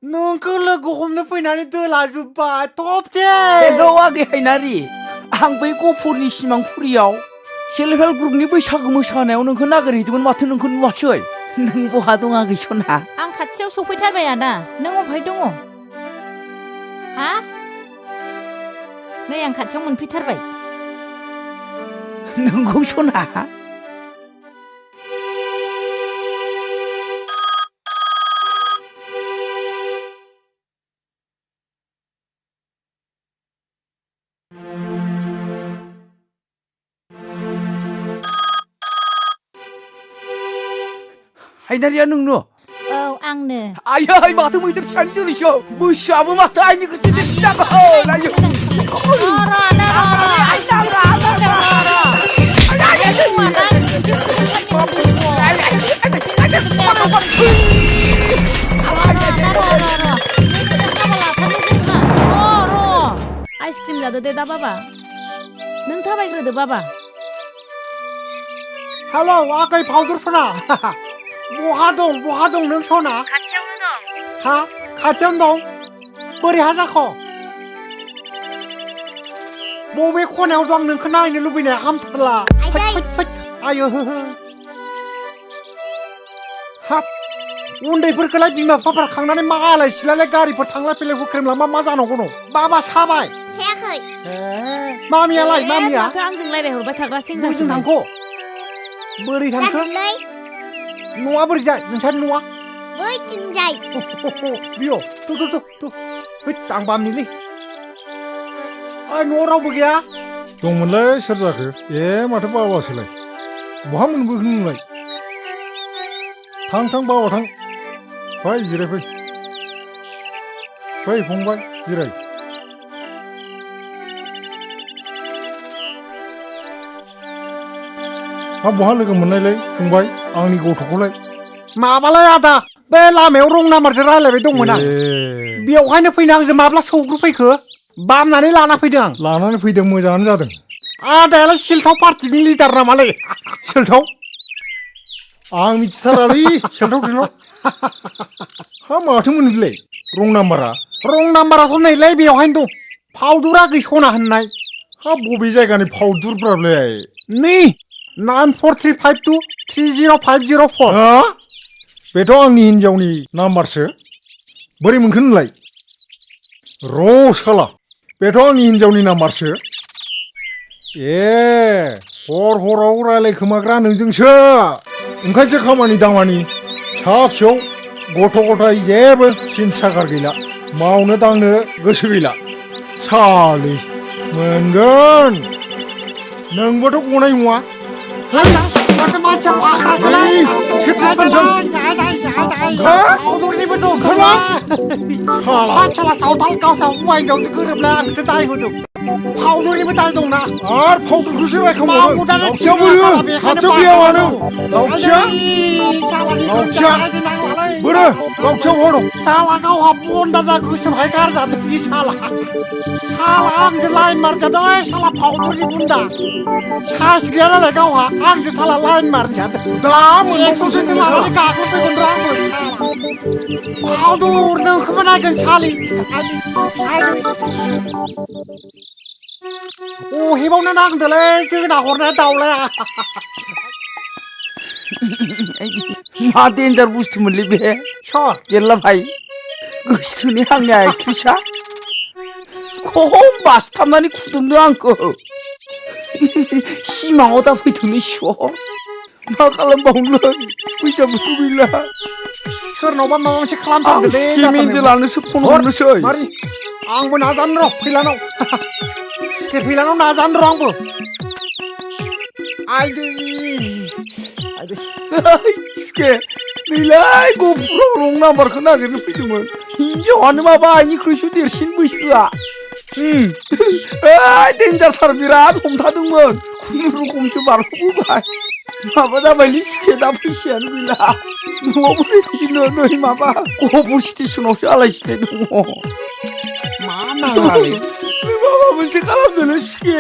नोंखौ लोगो हमनो फैनानै दोलाजोब्बाय थबथे हेलौ आगै हायनारि आं बै गफुरनि सिमांफुरियाव सेल्फ हेल्प ग्रुपनि बैसागु मोसानायाव नोंखौ नागिरहैदोंमोन माथो नोंखौ नुवासै नों बहा दं आगै सना आं खाथियाव सफैथारबाय आदा नों अबहाय दङ हा नै आं खाथियाव मोनफैथारबाय नोंगौ सना हायनारिया नोंनो औ आंनो आयै माथो मैदेर फिसानि जोलैसो बैसोआबो माथो आइनिखौसो देरसिन जागोन आयौ आइसक्रिम जादो दे दा बाबा नों थाबायग्रोदो बाबा हेलौ आगै फावदुर सना बहा दं नों सना खाथियावनो दं हा खाथियावनो दं बोरै हा जाख' बबे खनायाव दं नोंखौ नायनो लुबैनाया हामथारला आयो हाब उन्दैफोरखौलाय बिमा बिफाफोरा खांनानै मा आलाय सिलाय गारिफोर थांलाय फैलाय हुख्रेमलांबा मा जानांगौ न बाबा साबाय सायाखै मामियालाय मामिया माथो आंजों रायलायहरबाय थाग्रा सेंग्रा बोजों थांख' बोरै थांखो न'आ बोरै जाय नोंसानि न'आ बैथिंजाय बियो तु आं बामनिलै न'आव रावबो गैया दंमोनलै सोर जाखो ए माथो बाबासोलाय बहा मोनबोखो नोंलाय थां बाबा थां फै जिरायफै फै फंबाय जिराय हा बहा लोगो मोननायलाय फंबाय आंनि गथ'खौलाय माबालाय आदा बे लामायाव रं नाम्बारजों रायलायबाय दंमोन आं बेवहायनो फैनो आंजों माब्ला सौग्रुफैखो बामनानै लाना फैदों आं लानानै फैदों मोजाङानो जादों आदायालाय सिलथाव पार्टिनि लिडार नामालै सेलथाव आं मिथिथारालै सेलथाव थेलथाव हा माथो मोनोलै रं नाम्बाराथ' नैलाय बेवहायनो दं फावदुरा गैसना होननाय हा बबे जायगानि फावदुरफ्रालाय नै 9435230504 बेथ' आंनि हिनजावनि नाम्बारसो बोरै मोनखो नोंलाय र' साला बेथ' आंनि हिनजावनि नाम्बारसो ए हराव रायलायखोमाग्रा नोंजोंसो ओंखायसो खामानि दामानि फिसा फिसौ गथ' गथाय जेबो सिन्तासागार गैला मावनो दांनो गोसो गैला सालि मोनगोन नोंबोथ' गनाय नङा फावदुरनिबो दस सावथाल गावसा हौवा हिनजावजों गोरोबलाय आंसो दाय होदों फावदुरनिबो दाय दंना आरो फावदुरखौसो रायखांबावो खाथियाव गैया मानो लावथिया बोरो लावथियाव हर साला गावहा बन्दाजा गोसोमहाय गारजादों बि साला आंजों लाइन मारजादों साला फावदुरनि बुन्दा साइस गैया नालाय गावहा आंजों साला लाइन मारजादों दा मोनबावसो लानानै गाग्लोबफैगोन र' आंबो फावदुर नोंखौबो नायगोन सालि अहेबावनो नांदोलै जोना हरनाया दाउलाया मा डेन्जार बुस्थुमोनलै बे गेरला भाई गोसोथोनि आंनि एक्ट्रिसा खम बासथाबनानै खुदुमदों आंखौ सिमाङाव दा फैथोंलै स' मा खालामबावनो फैसाबोथ' गैला सोरनावबा माबा मोनसे खालामथारदोंलै स्किमेन्देलानोसो फन हरनोसै आंबो नाजानो र' फैलानाव स्केट फैलानाव नाजानो र' आंबो गैलाय गफुराव रं नाम्बारखौ नागिरनो फैदोंमोन हिनजावानो माबा आइनिख्रुइसो देरसिन बैसोआ डेन्जारथार बिराद हमथादोंमोन खुनुरुखुमसो बारग'बोबाय माबा जाबायलै सिखे दा फैसायानो गैला न'आव बोरै फैनो नै माबा गहपुर स्टेसनावसो आलाय सिलाय दङ मा नाङालै माबा मोनसे खालामदोलै सिखे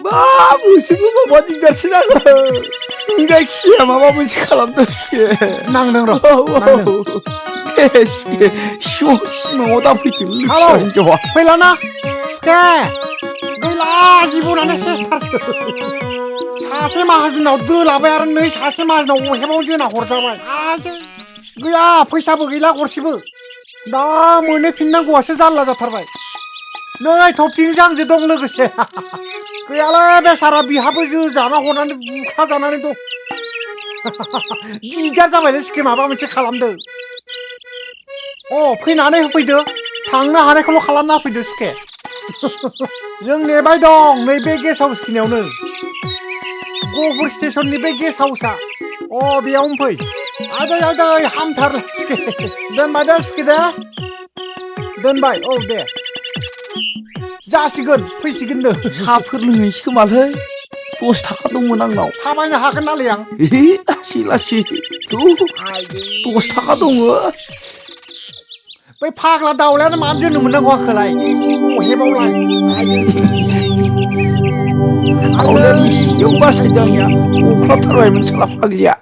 मा मोनसेबो माबा दिगदारसिन आङो जायखिजाया माबा मोनसे खालामदों सिखे नांदों र' दे सिखे सिमाङाव दाफैथों लोगोसे हिनजावा फैलाना सुखे गैला जिबनानो सेसथारसो सासे माहाजोनाव दोलाबाय आरो नै सासे माहाजोनाव अहेबाव जोंना हरजाबाय गैया फैसाबो गैला गरसेबो दा मोनहैफिननांगौआसो जारला जाथारबाय नै थफथिंजों आंजों दं लोगोसे गैयालै बेसारा बिहाबो जाना हरनानै बुखा जानानै दं दिगदार जाबायलै सिखे माबा मोनसे खालामदो फैनानै होफैदो थांनो हानायखौल' खालामना होफैदो सिखे जों नेबाय दं नैबे गेस्ट हाउस खिनियावनो गहपुर स्टेसननि बे गेस्ट हाउसआ बेयावनो फै आदै हामथारला सिखे दोनबाय दे सिखे दे दोनबाय दे जासिगोन फैसिगोन नो साफोर लोंहैसै खोमालै 10 थाखा दंमोन आंनाव थाबायनो हागोन नालाय आं लासै लासै 10 थाखा दङ बै फाग्ला दाउलायानो मानो जोंनो मोननांगौ आंखौलाय अहेबावलाय आवलायानो एसेयाव बासायदों आंनिया अख्लाबथारबायमोन साला फाग्लिया